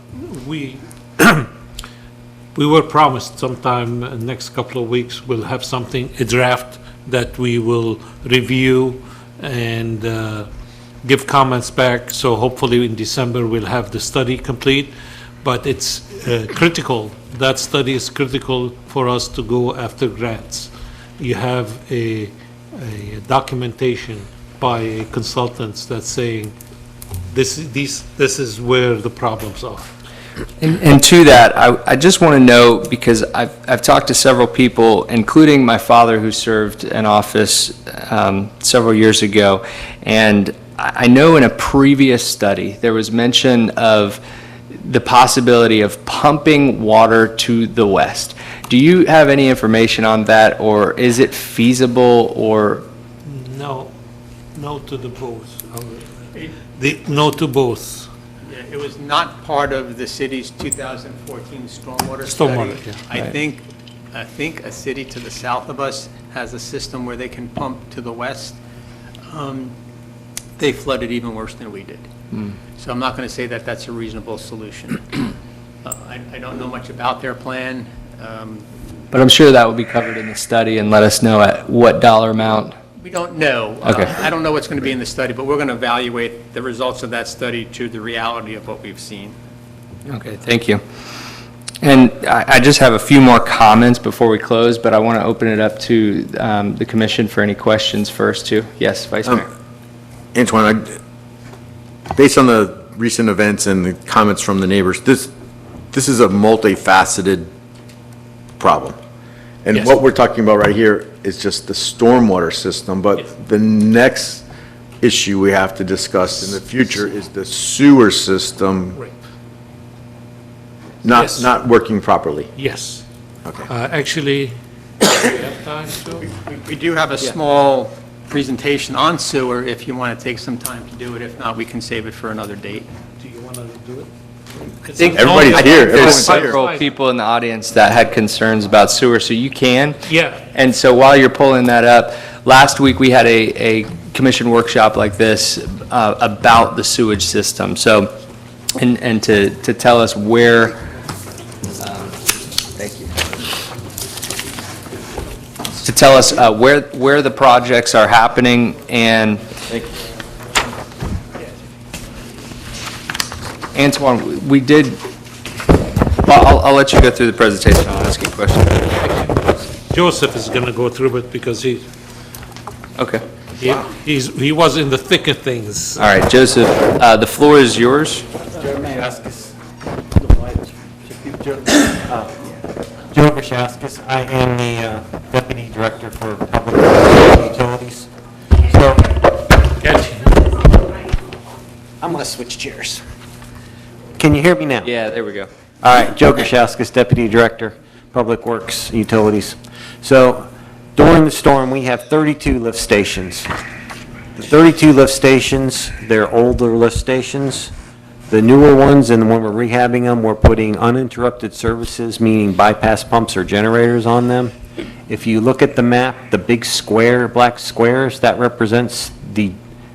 we were promised sometime in the next couple of weeks, we'll have something, a draft that we will review and give comments back. So hopefully in December, we'll have the study complete. But it's critical, that study is critical for us to go after grants. You have a documentation by consultants that's saying this is where the problems are. And to that, I just want to know, because I've talked to several people, including my father, who served in office several years ago, and I know in a previous study, there was mention of the possibility of pumping water to the west. Do you have any information on that, or is it feasible, or? No, no to the both. No to both. Yeah, it was not part of the city's 2014 stormwater study. Stormwater, yeah. I think a city to the south of us has a system where they can pump to the west. They flooded even worse than we did. So I'm not going to say that that's a reasonable solution. I don't know much about their plan. But I'm sure that will be covered in the study, and let us know at what dollar amount. We don't know. Okay. I don't know what's going to be in the study, but we're going to evaluate the results of that study to the reality of what we've seen. Okay, thank you. And I just have a few more comments before we close, but I want to open it up to the commission for any questions first, too. Yes, Vice Mayor. Antoine, based on the recent events and the comments from the neighbors, this is a multifaceted problem. And Yes. what we're talking about right here is just the stormwater system, but the next issue we have to discuss in the future is the sewer system Right. not, Yes. not working properly. Yes. Okay. Actually, we have time to? We do have a small presentation on sewer if you want to take some time to do it. If not, we can save it for another date. Do you want to do it? I think Everybody's here. There's Everyone's here. several people in the audience that had concerns about sewer, so you can. Yeah. And so while you're pulling that up, last week we had a commission workshop like this about the sewage system. So, and to tell us where, thank you. To tell us where the projects are happening and. Antoine, we did, well, I'll let you go through the presentation, I'll ask you a question. Joseph is going to go through it because Okay. he was in the thick of things. All right, Joseph, the floor is yours. Joe Vashaskis. I am the Deputy Director for Public Works and Utilities. So, I'm going to switch chairs. Can you hear me now? Yeah, there we go. All right, Joe Vashaskis, Deputy Director, Public Works, Utilities. So, during the storm, we have 32 lift stations. The 32 lift stations, they're older lift stations. The newer ones, and the one we're rehabbing them, we're putting uninterrupted services, meaning bypass pumps or generators on them. If you look at the map, the big square, black squares, that represents the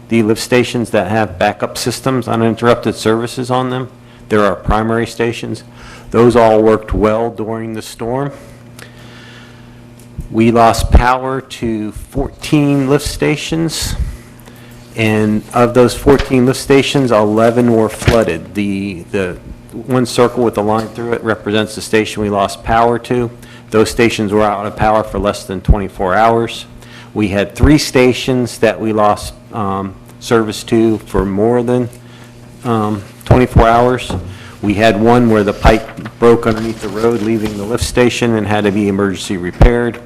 lift stations that have backup systems, uninterrupted services on them. They're our primary stations. Those all worked well during the storm. We lost power to 14 lift stations, and of those 14 lift stations, 11 were flooded. The one circle with the line through it represents the station we lost power to. Those stations were out of power for less than 24 hours. We had 3 stations that we lost service to for more than 24 hours. We had one where the pipe broke underneath the road leaving the lift station and had to be emergency repaired.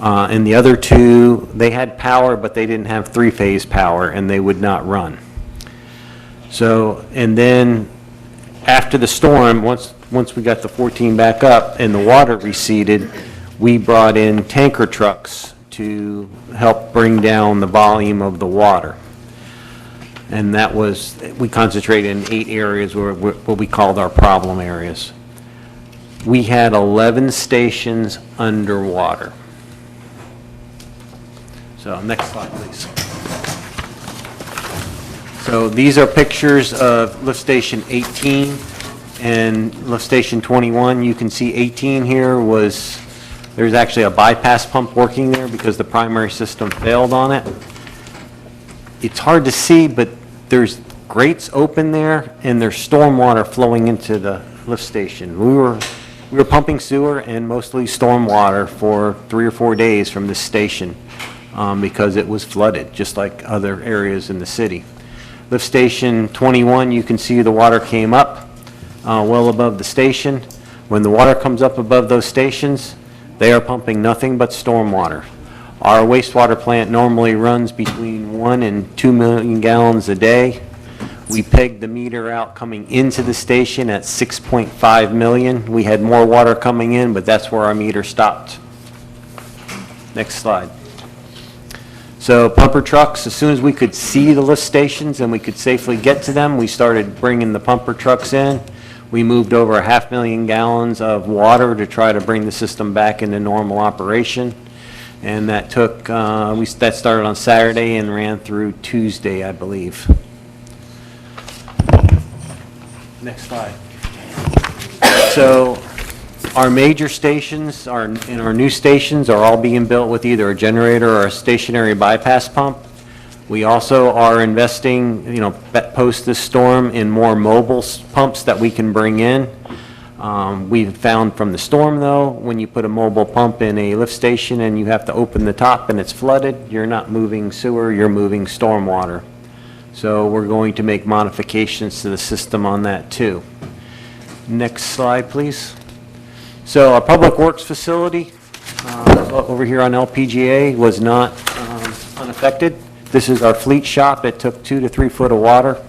And the other 2, they had power, but they didn't have 3-phase power, and they would not run. So, and then after the storm, once we got the 14 back up and the water receded, we brought in tanker trucks to help bring down the volume of the water. And that was, we concentrated in 8 areas where what we called our problem areas. We had 11 stations underwater. So next slide, please. So these are pictures of lift station 18 and lift station 21. You can see 18 here was, there's actually a bypass pump working there because the primary system failed on it. It's hard to see, but there's grates open there and there's storm water flowing into the lift station. We were pumping sewer and mostly storm water for 3 or 4 days from this station because it was flooded, just like other areas in the city. Lift station 21, you can see the water came up well above the station. When the water comes up above those stations, they are pumping nothing but storm water. Our wastewater plant normally runs between 1 and 2 million gallons a day. We pegged the meter out coming into the station at 6.5 million. We had more water coming in, but that's where our meter stopped. Next slide. So pumper trucks, as soon as we could see the lift stations and we could safely get to them, we started bringing the pumper trucks in. We moved over 500,000 gallons of water to try to bring the system back into normal operation. And that took, that started on Saturday and ran through Tuesday, I believe. Next slide. So our major stations and our new stations are all being built with either a generator or a stationary bypass pump. We also are investing, post this storm, in more mobile pumps that we can bring in. We've found from the storm, though, when you put a mobile pump in a lift station and you have to open the top and it's flooded, you're not moving sewer, you're moving stormwater. So we're going to make modifications to the system on that, too. Next slide, please. So our Public Works facility over here on LPGA was not unaffected. This is our fleet shop. It took 2 to 3 foot of water.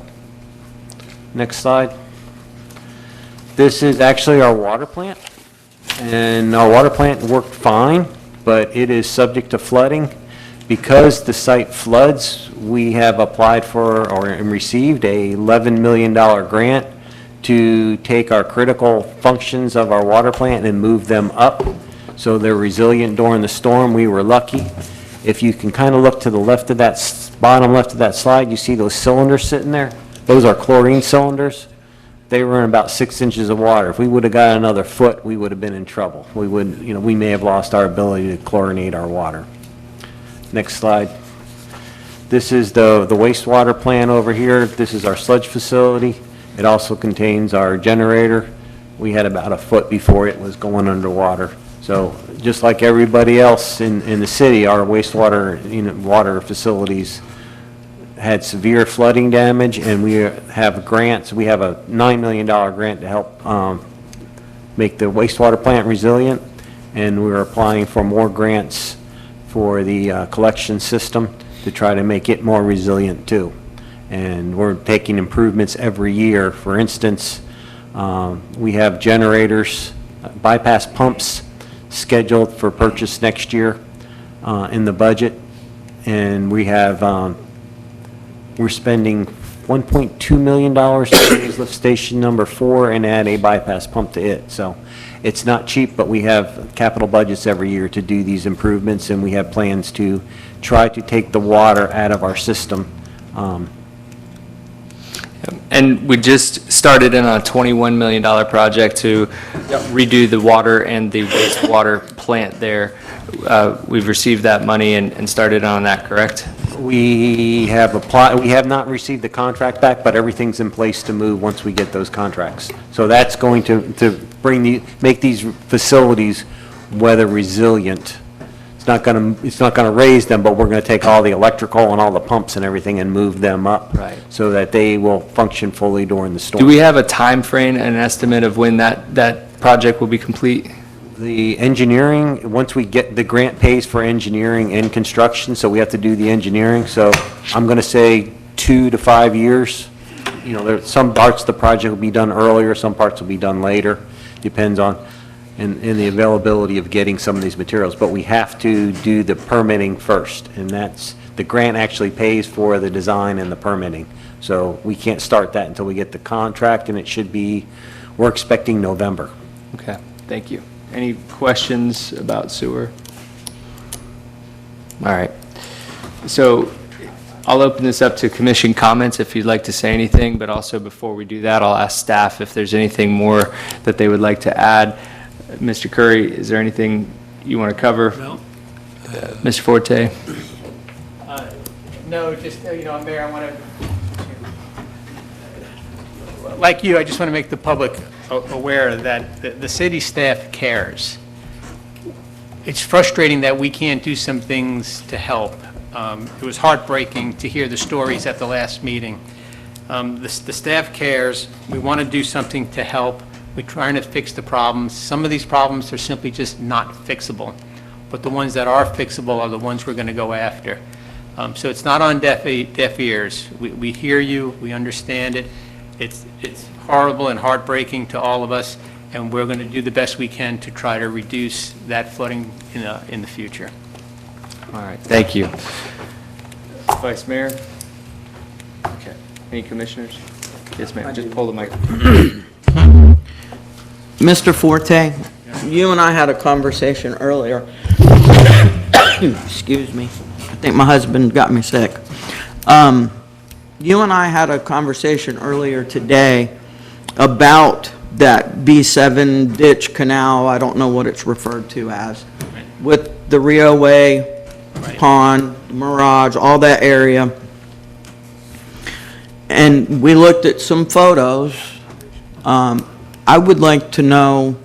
Next slide. This is actually our water plant. And our water plant worked fine, but it is subject to flooding. Because the site floods, we have applied for or received a $11 million grant to take our critical functions of our water plant and move them up so they're resilient during the storm. We were lucky. If you can kind of look to the left of that, bottom left of that slide, you see those cylinders sitting there? Those are chlorine cylinders. They were in about 6 inches of water. If we would have got another foot, we would have been in trouble. We would, we may have lost our ability to chlorinate our water. Next slide. This is the wastewater plant over here. This is our sludge facility. It also contains our generator. We had about a foot before it was going underwater. So just like everybody else in the city, our wastewater water facilities had severe flooding damage, and we have grants. We have a $9 million grant to help make the wastewater plant resilient, and we're applying for more grants for the collection system to try to make it more resilient too. And we're taking improvements every year. For instance, we have generators, bypass pumps scheduled for purchase next year in the budget. And we have, we're spending $1.2 million to raise lift station number 4 and add a bypass pump to it. So it's not cheap, but we have capital budgets every year to do these improvements, and we have plans to try to take the water out of our system. And we just started in on a $21 million project to redo the water and the wastewater plant there. We've received that money and started on that, correct? We have applied, we have not received the contract back, but everything's in place to move once we get those contracts. So that's going to make these facilities weather resilient. It's not going to raise them, but we're going to take all the electrical and all the pumps and everything and move them up. Right. So that they will function fully during the storm. Do we have a time frame, an estimate of when that project will be complete? The engineering, once we get, the grant pays for engineering and construction, so we have to do the engineering. So I'm going to say 2 to 5 years. There's some parts of the project will be done earlier, some parts will be done later. Depends on in the availability of getting some of these materials. But we have to do the permitting first, and that's, the grant actually pays for the design and the permitting. So we can't start that until we get the contract, and it should be, we're expecting November. Okay, thank you. Any questions about sewer? All right. So I'll open this up to commission comments if you'd like to say anything, but also before we do that, I'll ask staff if there's anything more that they would like to add. Mr. Curry, is there anything you want to cover? No. Mr. Forte? No, just, Mayor, I want to, like you, I just want to make the public aware that the city staff cares. It's frustrating that we can't do some things to help. It was heartbreaking to hear the stories at the last meeting. The staff cares. We want to do something to help. We're trying to fix the problems. Some of these problems are simply just not fixable. but the ones that are fixable are the ones we're going to go after. So it's not on deaf ears. We hear you, we understand it. It's horrible and heartbreaking to all of us, and we're going to do the best we can to try to reduce that flooding in the future. All right, thank you. Vice Mayor? Okay, any commissioners? Yes, ma'am, just pull the microphone. Mr. Forte, you and I had a conversation earlier. Excuse me. I think my husband got me sick. You and I had a conversation earlier today about that B7 ditch canal, I don't know what it's referred to as, with the Rio Way Pond, Mirage, all that area. And we looked at some photos. I would like to know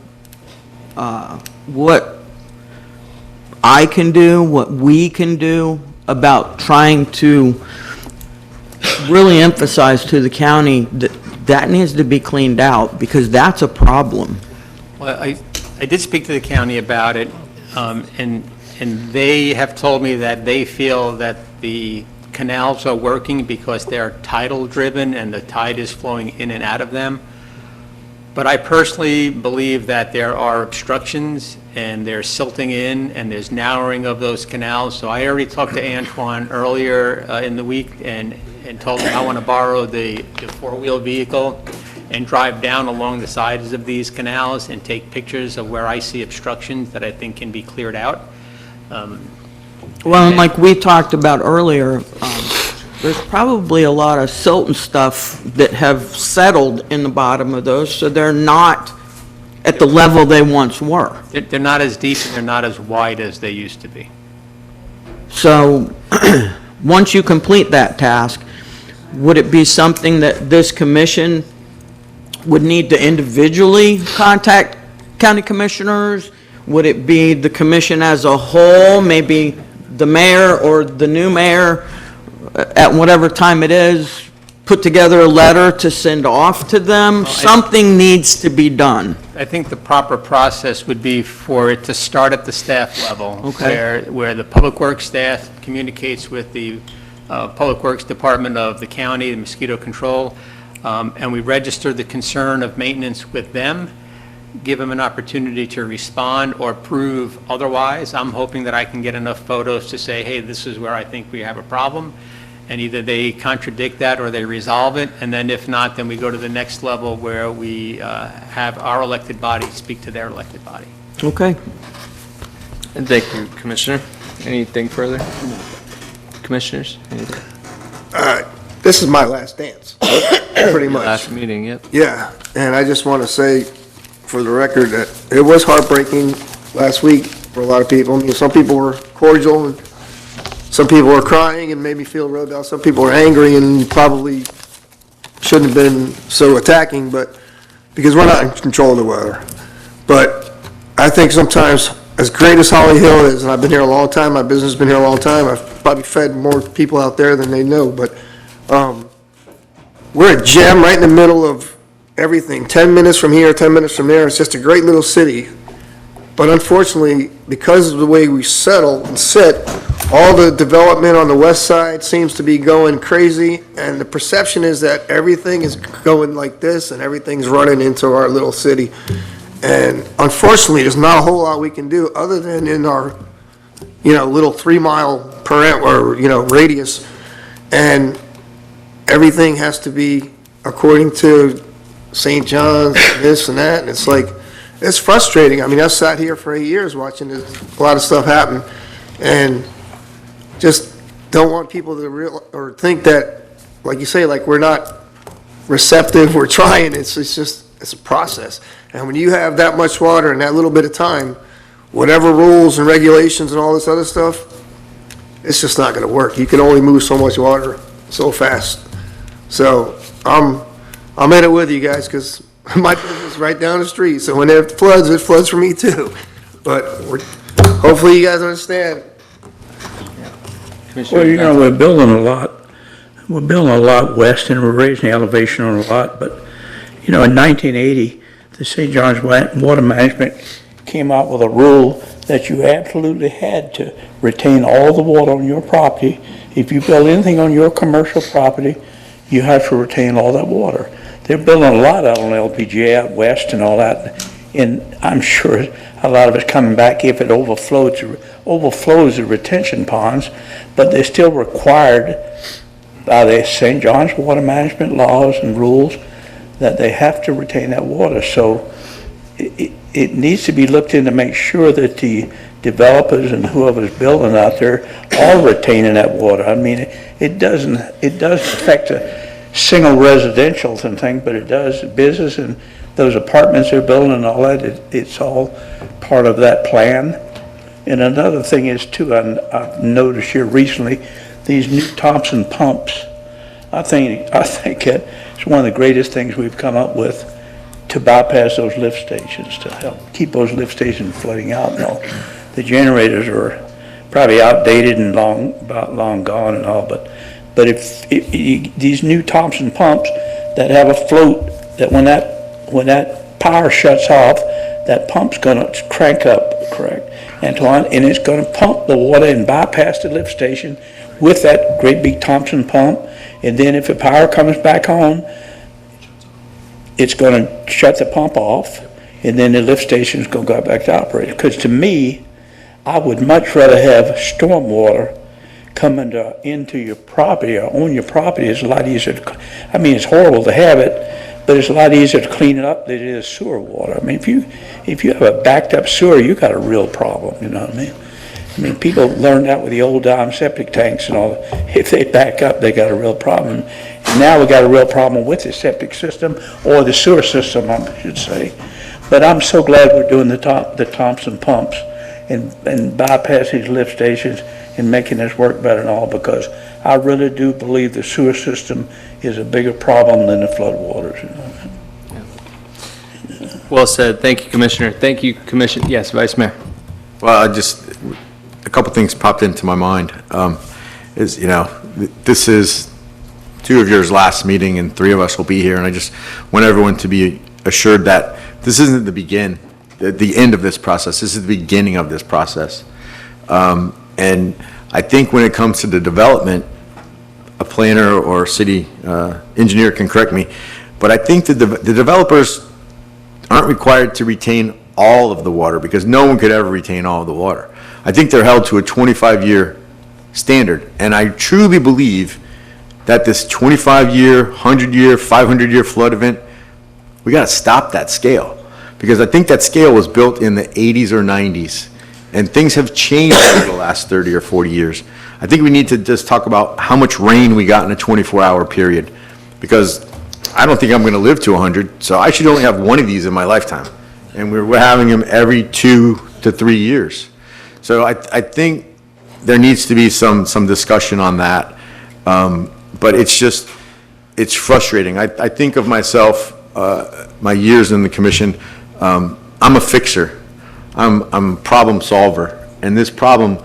what I can do, what we can do about trying to really emphasize to the county that that needs to be cleaned out, because that's a problem. Well, I did speak to the county about it, and they have told me that they feel that the canals are working because they're tidal-driven and the tide is flowing in and out of them. But I personally believe that there are obstructions and there's silting in and there's narrowing of those canals. So I already talked to Antoine earlier in the week and told him I want to borrow the four-wheel vehicle and drive down along the sides of these canals and take pictures of where I see obstructions that I think can be cleared out. Well, and like we talked about earlier, there's probably a lot of silt and stuff that have settled in the bottom of those, so they're not at the level they once were. They're not as deep and they're not as wide as they used to be. So, once you complete that task, would it be something that this commission would need to individually contact county commissioners? Would it be the commission as a whole, maybe the mayor or the new mayor, at whatever time it is, put together a letter to send off to them? Something needs to be done. I think the proper process would be for it to start at the staff level. Okay. Where the Public Works staff communicates with the Public Works Department of the county, the mosquito control, and we register the concern of maintenance with them, give them an opportunity to respond or prove otherwise. I'm hoping that I can get enough photos to say, hey, this is where I think we have a problem, and either they contradict that or they resolve it, and then if not, then we go to the next level where we have our elected body speak to their elected body. Okay. And thank you, Commissioner. Anything further? Commissioners? Anything? This is my last dance, pretty much. Last meeting, yep. Yeah, and I just want to say, for the record, that it was heartbreaking last week for a lot of people. I mean, some people were cordial, and some people were crying and made me feel real bad. Some people were angry and probably shouldn't have been so attacking, but because we're not in control of the weather. But I think sometimes, as great as Holly Hill is, and I've been here a long time, my business has been here a long time, I've probably fed more people out there than they know, but we're a gem right in the middle of everything. 10 minutes from here, 10 minutes from there. It's just a great little city. But unfortunately, because of the way we settle and sit, all the development on the west side seems to be going crazy, and the perception is that everything is going like this and everything's running into our little city. And unfortunately, there's not a whole lot we can do other than in our, little 3 mile radius. And everything has to be according to St. John's, this and that, and it's like, it's frustrating. I mean, I've sat here for 8 years watching a lot of stuff happen, and just don't want people to think that, like you say, like we're not receptive, we're trying. It's a process. And when you have that much water in that little bit of time, whatever rules and regulations and all this other stuff, it's just not going to work. You can only move so much water so fast. So I'm in it with you guys, because my business is right down the street. So when it floods for me too. But hopefully you guys understand. Commissioner Well, Johnson? we're building a lot. We're building a lot west, and we're raising the elevation on a lot. But, in 1980, the St. John's Water Management came out with a rule that you absolutely had to retain all the water on your property. If you build anything on your commercial property, you have to retain all that water. They're building a lot out on LPGA out west and all that, and I'm sure a lot of it's coming back if it overflows the retention ponds, but they're still required by the St. John's water management laws and rules that they have to retain that water. So it needs to be looked in to make sure that the developers and whoever's building out there are retaining that water. I mean, it doesn't affect a single residential and thing, but it does business and those apartments they're building and all that. It's all part of that plan. And another thing is too, I've noticed here recently, these new Thompson pumps. I think it's one of the greatest things we've come up with to bypass those lift stations, to help keep those lift stations flooding out and all. The generators are probably outdated and long gone and all, but if these new Thompson pumps that have a float, that when that power shuts off, that pump's gonna crank up, correct, Antoine? And it's gonna pump the water and bypass the lift station with that great big Thompson pump. And then if the power comes back on, it's gonna shut the pump off, and then the lift station's gonna go back to operate. Because to me, I would much rather have storm water come into your property or on your property. It's a lot easier I mean, it's horrible to have it, but it's a lot easier to clean it up than it is sewer water. I mean, if you have a backed up sewer, you got a real problem, you know what I mean? I mean, people learned that with the old dime septic tanks and all. If they back up, they got a real problem. And now we got a real problem with the septic system, or the sewer system, I should say. But I'm so glad we're doing the Thompson pumps and bypassing lift stations and making this work better and all, because I really do believe the sewer system is a bigger problem than the floodwaters, you know. Well said. Thank you, Commissioner. Thank you, Commission. Yes, Vice Mayor. Well, a couple things popped into my mind. This is 2 of yours last meeting, and 3 of us will be here, and I just want everyone to be assured that this isn't the end of this process. This is the beginning of this process. And I think when it comes to the development, a planner or city engineer can correct me, but I think the developers aren't required to retain all of the water, because no one could ever retain all of the water. I think they're held to a 25-year standard, and I truly believe that this 25-year, 100-year, 500-year flood event, we got to stop that scale, because I think that scale was built in the 80s or 90s, and things have changed over the last 30 or 40 years. I think we need to just talk about how much rain we got in a 24-hour period, because I don't think I'm going to live to 100, so I should only have one of these in my lifetime, and we're having them every 2 to 3 years. So I think there needs to be some discussion on that, but it's frustrating. I think of myself, my years in the commission, I'm a fixer. I'm a problem solver, and this problem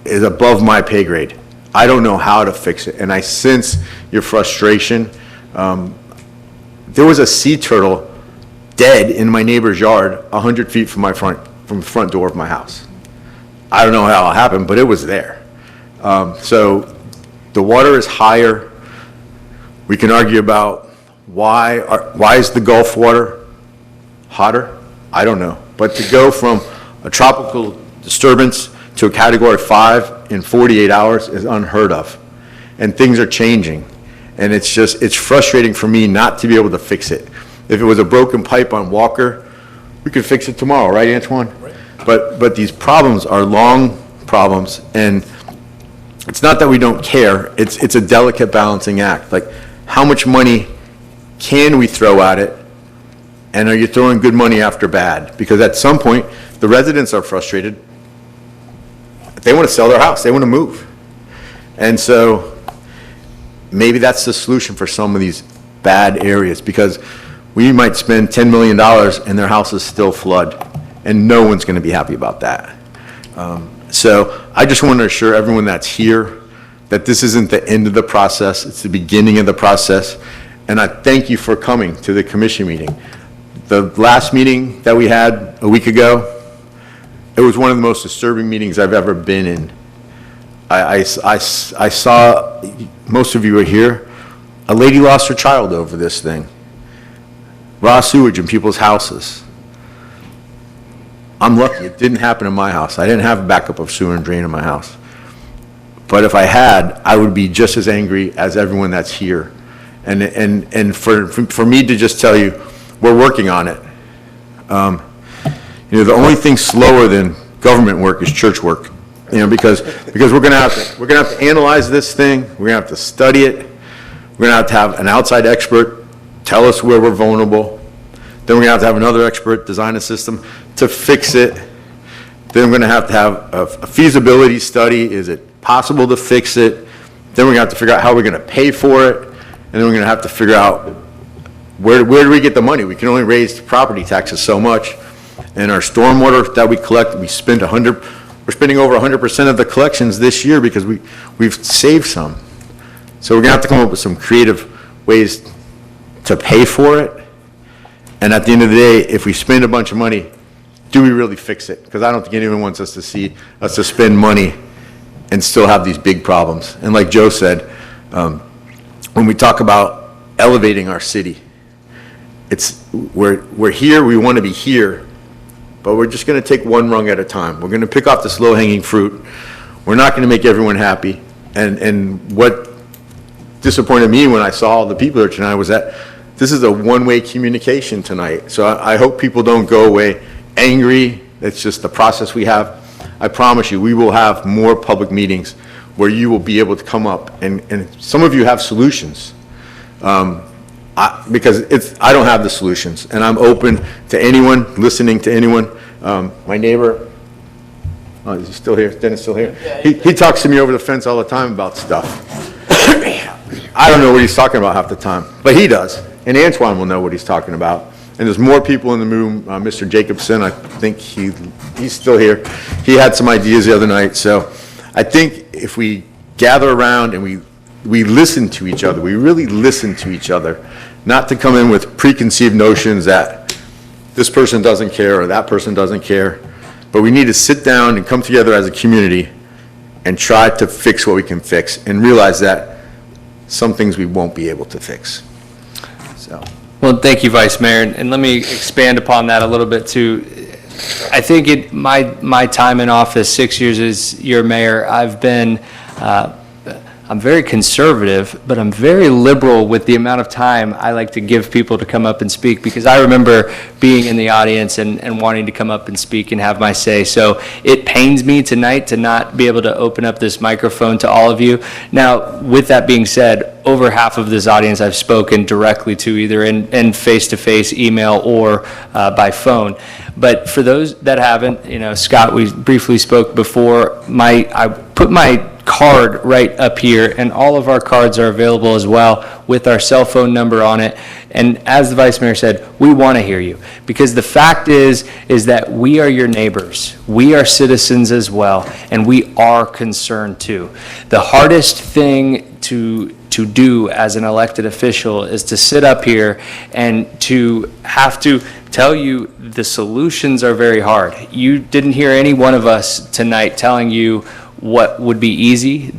is above my pay grade. I don't know how to fix it, and I sense your frustration. There was a sea turtle dead in my neighbor's yard 100 feet from the front door of my house. I don't know how it happened, but it was there. So the water is higher. We can argue about why is the Gulf water hotter? I don't know. But to go from a tropical disturbance to a Category 5 in 48 hours is unheard of. And things are changing. And it's frustrating for me not to be able to fix it. If it was a broken pipe on Walker, we could fix it tomorrow, right, Antoine? Right. But these problems are long problems, and it's not that we don't care. It's a delicate balancing act. Like, how much money can we throw at it, and are you throwing good money after bad? Because at some point, the residents are frustrated. They want to sell their house. They want to move. And so maybe that's the solution for some of these bad areas, because we might spend $10 million and their houses still flood, and no one's going to be happy about that. So I just want to assure everyone that's here that this isn't the end of the process, it's the beginning of the process, and I thank you for coming to the commission meeting. The last meeting that we had a week ago, it was one of the most disturbing meetings I've ever been in. I saw, most of you are here, a lady lost her child over this thing. Raw sewage in people's houses. I'm lucky it didn't happen in my house. I didn't have a backup of sewer and drain in my house. But if I had, I would be just as angry as everyone that's here. And for me to just tell you, we're working on it. The only thing slower than government work is church work. Because we're gonna have to analyze this thing, we're gonna have to study it, we're gonna have to have an outside expert tell us where we're vulnerable, then we're gonna have another expert design a system to fix it, then we're gonna have a feasibility study, is it possible to fix it, then we're gonna have to figure out how we're gonna pay for it, and then we're gonna have to figure out where do we get the money? We can only raise property taxes so much, and our stormwater that we collect, we're spending over 100% of the collections this year because we've saved some. So we're gonna have to come up with some creative ways to pay for it. And at the end of the day, if we spend a bunch of money, do we really fix it? Because I don't think anyone wants us to see us to spend money and still have these big problems. And like Joe said, when we talk about elevating our city, we're here, we want to be here, but we're just going to take one rung at a time. We're going to pick off this low-hanging fruit. We're not going to make everyone happy. And what disappointed me when I saw all the people here tonight was that this is a one-way communication tonight. So I hope people don't go away angry. It's just the process we have. I promise you, we will have more public meetings where you will be able to come up, and some of you have solutions. Because I don't have the solutions, and I'm open to anyone, listening to anyone. My neighbor, is he still here? Dennis still here? He talks to me over the fence all the time about stuff. I don't know what he's talking about half the time, but he does, and Antoine will know what he's talking about. And there's more people in the room. Mr. Jacobson, I think he's still here. He had some ideas the other night, so I think if we gather around and we listen to each other, we really listen to each other, not to come in with preconceived notions that this person doesn't care or that person doesn't care, but we need to sit down and come together as a community and try to fix what we can fix and realize that some things we won't be able to fix. So. Well, thank you, Vice Mayor, and let me expand upon that a little bit too. I think my time in office, 6 years as your mayor, I've been, I'm very conservative, but I'm very liberal with the amount of time I like to give people to come up and speak, because I remember being in the audience and wanting to come up and speak and have my say. So it pains me tonight to not be able to open up this microphone to all of you. Now, with that being said, over half of this audience I've spoken directly to, either in face-to-face, email, or by phone. But for those that haven't, Scott, we briefly spoke before. I put my card right up here, and all of our cards are available as well with our cell phone number on it. And as the Vice Mayor said, we want to hear you, because the fact is that we are your neighbors. We are citizens as well, and we are concerned too. The hardest thing to do as an elected official is to sit up here and to have to tell you the solutions are very hard. You didn't hear any one of us tonight telling you what would be easy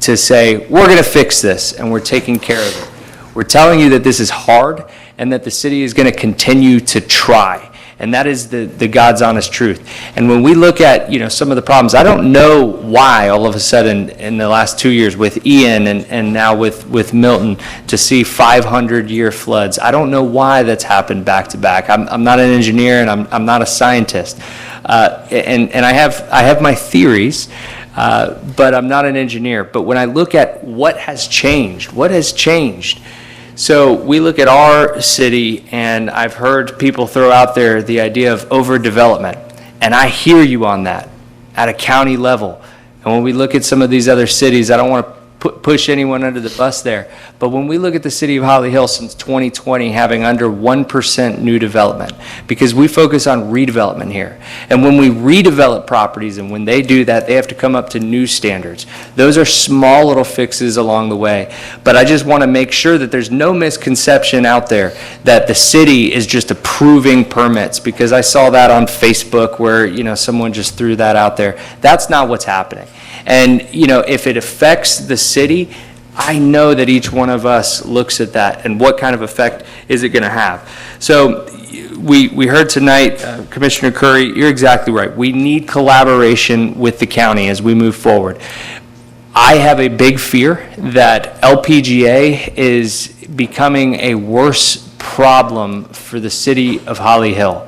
to say, we're going to fix this and we're taking care of it. We're telling you that this is hard and that the city is going to continue to try. And that is the God's honest truth. And when we look at, some of the problems, I don't know why all of a sudden in the last 2 years with Ian and now with Milton to see 500-year floods. I don't know why that's happened back to back. I'm not an engineer and I'm not a scientist. And I have my theories, but I'm not an engineer. But when I look at what has changed? So we look at our city, and I've heard people throw out there the idea of overdevelopment, and I hear you on that at a county level. And when we look at some of these other cities, I don't want to push anyone under the bus there. But when we look at the city of Holly Hill since 2020 having under 1% new development, because we focus on redevelopment here. And when we redevelop properties and when they do that, they have to come up to new standards. Those are small little fixes along the way. But I just want to make sure that there's no misconception out there that the city is just approving permits, because I saw that on Facebook where, someone just threw that out there. That's not what's happening. And, if it affects the city, I know that each one of us looks at that and what kind of effect is it going to have. So we heard tonight, Commissioner Curry, you're exactly right. We need collaboration with the county as we move forward. I have a big fear that LPGA is becoming a worse problem for the city of Holly Hill.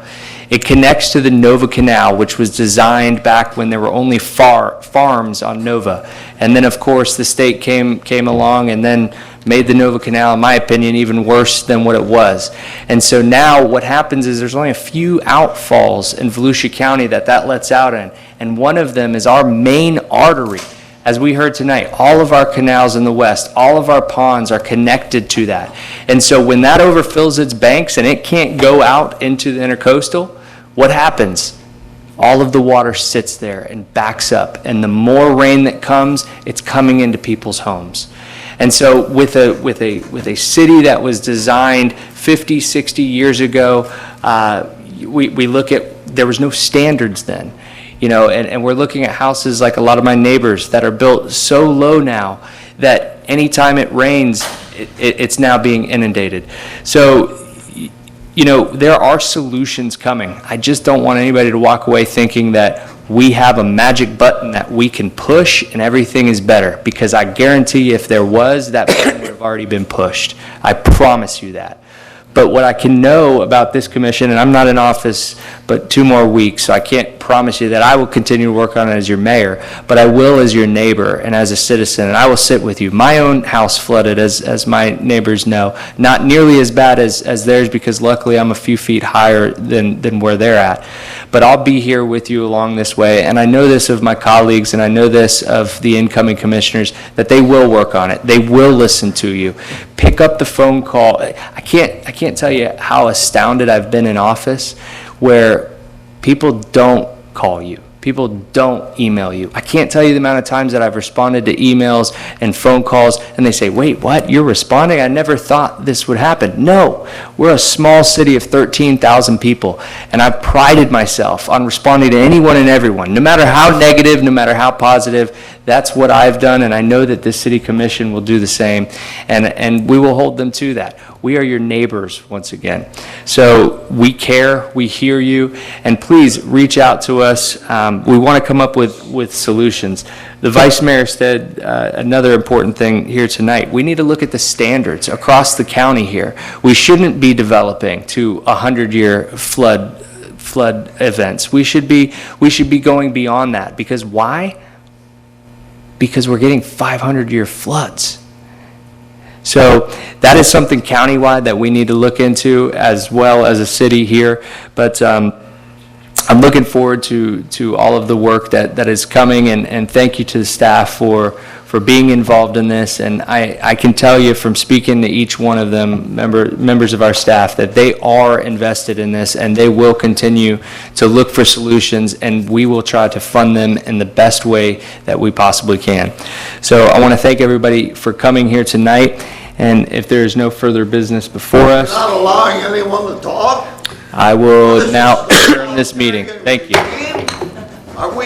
It connects to the Nova Canal, which was designed back when there were only farms on Nova. And then, of course, the state came along and then made the Nova Canal, in my opinion, even worse than what it was. And so now what happens is there's only a few outfalls in Volusia County that lets out in. And one of them is our main artery. As we heard tonight, all of our canals in the west, all of our ponds are connected to that. And so when that overfills its banks and it can't go out into the intercoastal, what happens? All of the water sits there and backs up. And the more rain that comes, it's coming into people's homes. And so with a city that was designed 50, 60 years ago, we look at, there was no standards then. And we're looking at houses like a lot of my neighbors that are built so low now that anytime it rains, it's now being inundated. So, there are solutions coming. I just don't want anybody to walk away thinking that we have a magic button that we can push and everything is better, because I guarantee if there was, that button would have already been pushed. I promise you that. But what I can know about this commission, and I'm not in office but 2 more weeks, so I can't promise you that I will continue to work on it as your mayor, but I will as your neighbor and as a citizen, and I will sit with you. My own house flooded, as my neighbors know. Not nearly as bad as theirs, because luckily I'm a few feet higher than where they're at. But I'll be here with you along this way, and I know this of my colleagues, and I know this of the incoming commissioners, that they will work on it. They will listen to you. Pick up the phone call. I can't tell you how astounded I've been in office where people don't call you. People don't email you. I can't tell you the amount of times that I've responded to emails and phone calls, and they say, wait, what? You're responding? I never thought this would happen. No, we're a small city of 13,000 people, and I've prided myself on responding to anyone and everyone, no matter how negative, no matter how positive. That's what I've done, and I know that this city commission will do the same, and we will hold them to that. We are your neighbors once again. So we care, we hear you, and please reach out to us. We want to come up with solutions. The Vice Mayor said another important thing here tonight. We need to look at the standards across the county here. We shouldn't be developing to 100-year flood events. We should be going beyond that. Because why? Because we're getting 500-year floods. So that is something countywide that we need to look into, as well as a city here. But I'm looking forward to all of the work that is coming, and thank you to the staff for being involved in this. And I can tell you from speaking to each one of them, members of our staff, that they are invested in this, and they will continue to look for solutions, and we will try to fund them in the best way that we possibly can. So I want to thank everybody for coming here tonight, and if there is no further business before us, Not allowing anyone to talk? I will now adjourn this meeting. Thank you. Are we